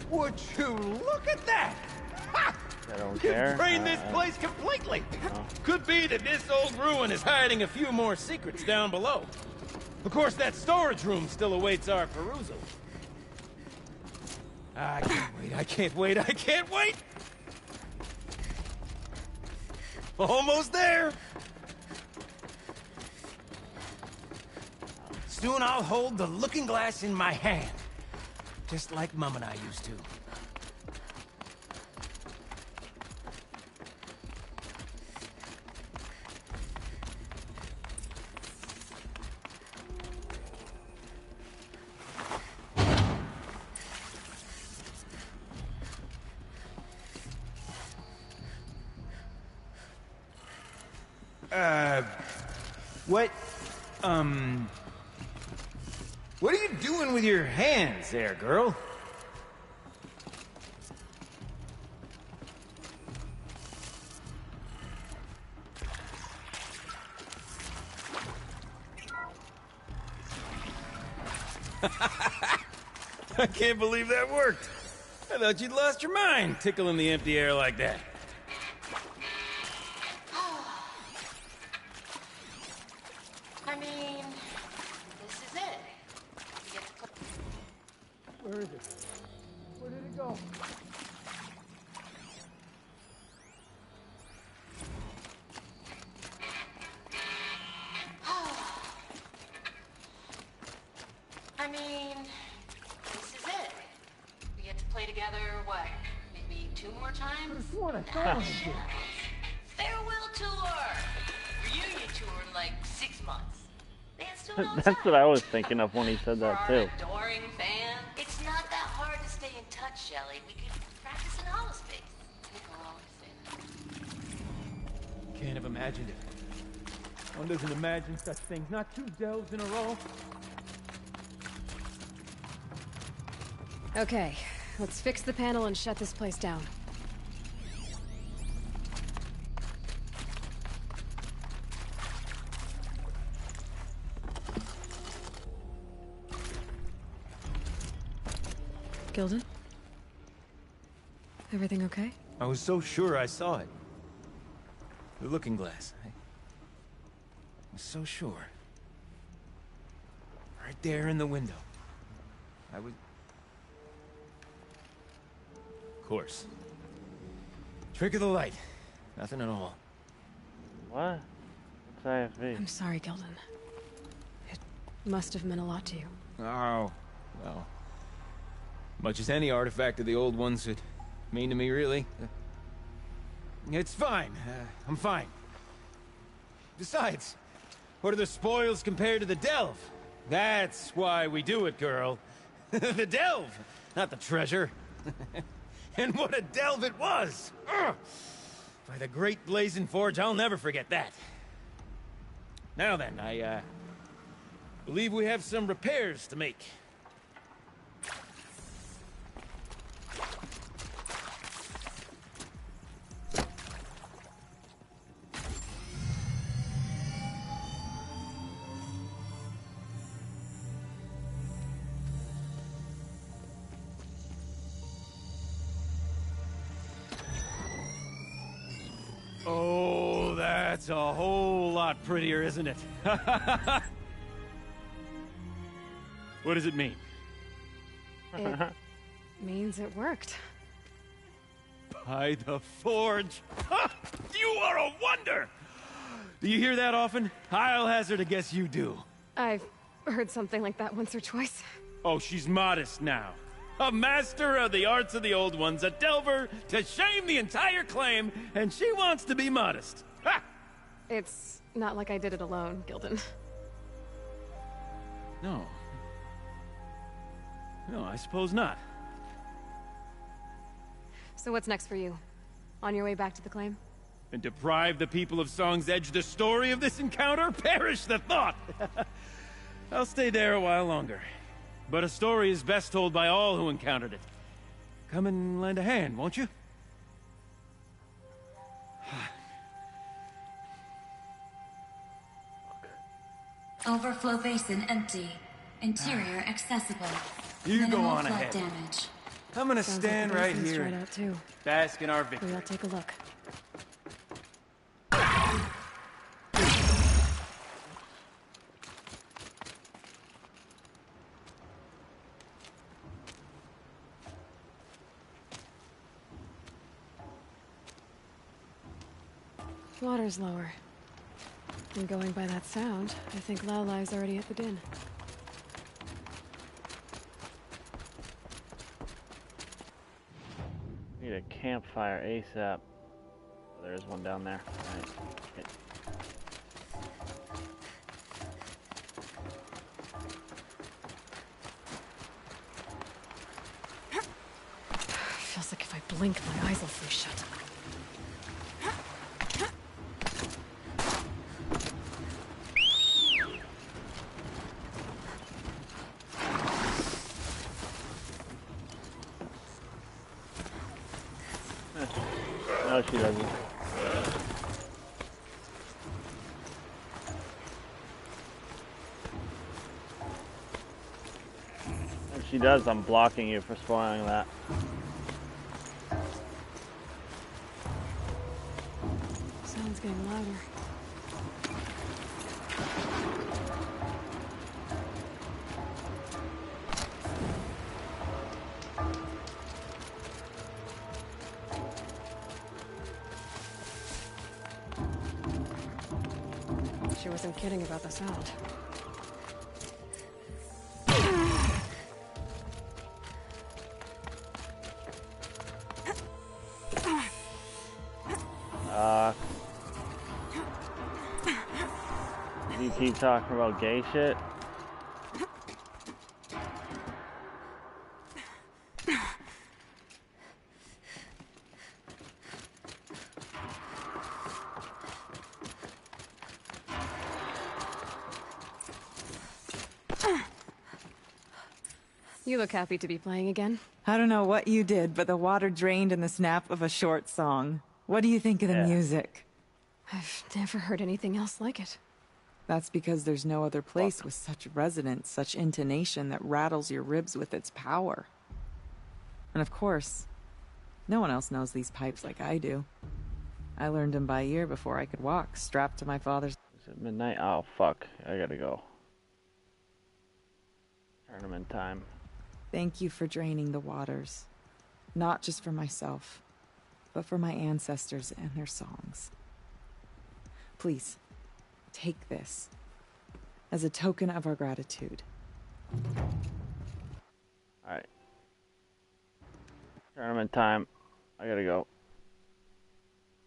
Would you look at that? Ha! I don't You care. drained this place completely. Could be that this old ruin is hiding a few more secrets down below. Of course, that storage room still awaits our perusal. I can't wait, I can't wait, I can't wait! Almost there! Soon I'll hold the looking glass in my hand. Just like Mum and I used to. What are you doing with your hands there, girl? I can't believe that worked. I thought you'd lost your mind, tickling the empty air like that. I mean, this is it. You get to Where is it? Where did it go? I mean, this is it. We get to play together, what, maybe 2 more times? Farewell tour! Reunion tour in like 6 months. That's what I was thinking of when he said that too. Adoring fan. It's not that hard to stay in touch, Shelley. We could practice in holospace. People always say that. Can't have imagined it. One doesn't imagine such things. Not 2 delves in a row. Okay, let's fix the panel and shut this place down. Gilden? Everything okay? I was so sure I saw it. The looking glass. I was so sure. Right there in the window. I was... Of course. Trick of the light. Nothing at all. What? What's IFV? I'm sorry, Gilden. It must have meant a lot to you. Oh, well. Much as any artifact of the old ones would mean to me, really. It's fine. I'm fine. Besides, what are the spoils compared to the delve? That's why we do it, girl. The delve, not the treasure. And what a delve it was! Ugh. By the great Blazing Forge, I'll never forget that. Now then, I believe we have some repairs to make. Oh, that's a whole lot prettier, isn't it? What does it mean? It means it worked. By the Forge! Ha! You are a wonder! Do you hear that often? I'll hazard a guess you do. I've heard something like that once or twice. Oh, she's modest now. A master of the arts of the old ones, a delver to shame the entire claim, and she wants to be modest. Ha! It's not like I did it alone, Gildan. No. No, I suppose not. So what's next for you? On your way back to the claim? And deprive the people of Song's Edge the story of this encounter? Perish the thought! I'll stay there a while longer. But a story is best told by all who encountered it. Come and lend a hand, won't you? Overflow basin empty. Interior accessible. You go Minimal on flood ahead. damage. I'm gonna Sounds stand like the right basin's here dried and out too. bask in our victory. We all take a look. Water's lower. And going by that sound, I think Laolai's already at the din. Need a campfire ASAP. There's one down there. All right. Okay. Feels like if I blink, my eyes will freeze shut. No, she doesn't. If she does, I'm blocking you for spoiling that. Sound's getting louder. She wasn't kidding about the sound. You keep talking about gay shit? You look happy to be playing again. I don't know what you did, but the water drained in the snap of a short song. What do you think of the music? I've never heard anything else like it. That's because there's no other place with such resonance, such intonation that rattles your ribs with its power. And of course, no one else knows these pipes like I do. I learned them by ear before I could walk, strapped to my father's... Is it midnight? Oh, fuck. I gotta go. Tournament time. Thank you for draining the waters. Not just for myself, but for my ancestors and their songs. Please, take this as a token of our gratitude. Alright. Tournament time. I gotta go.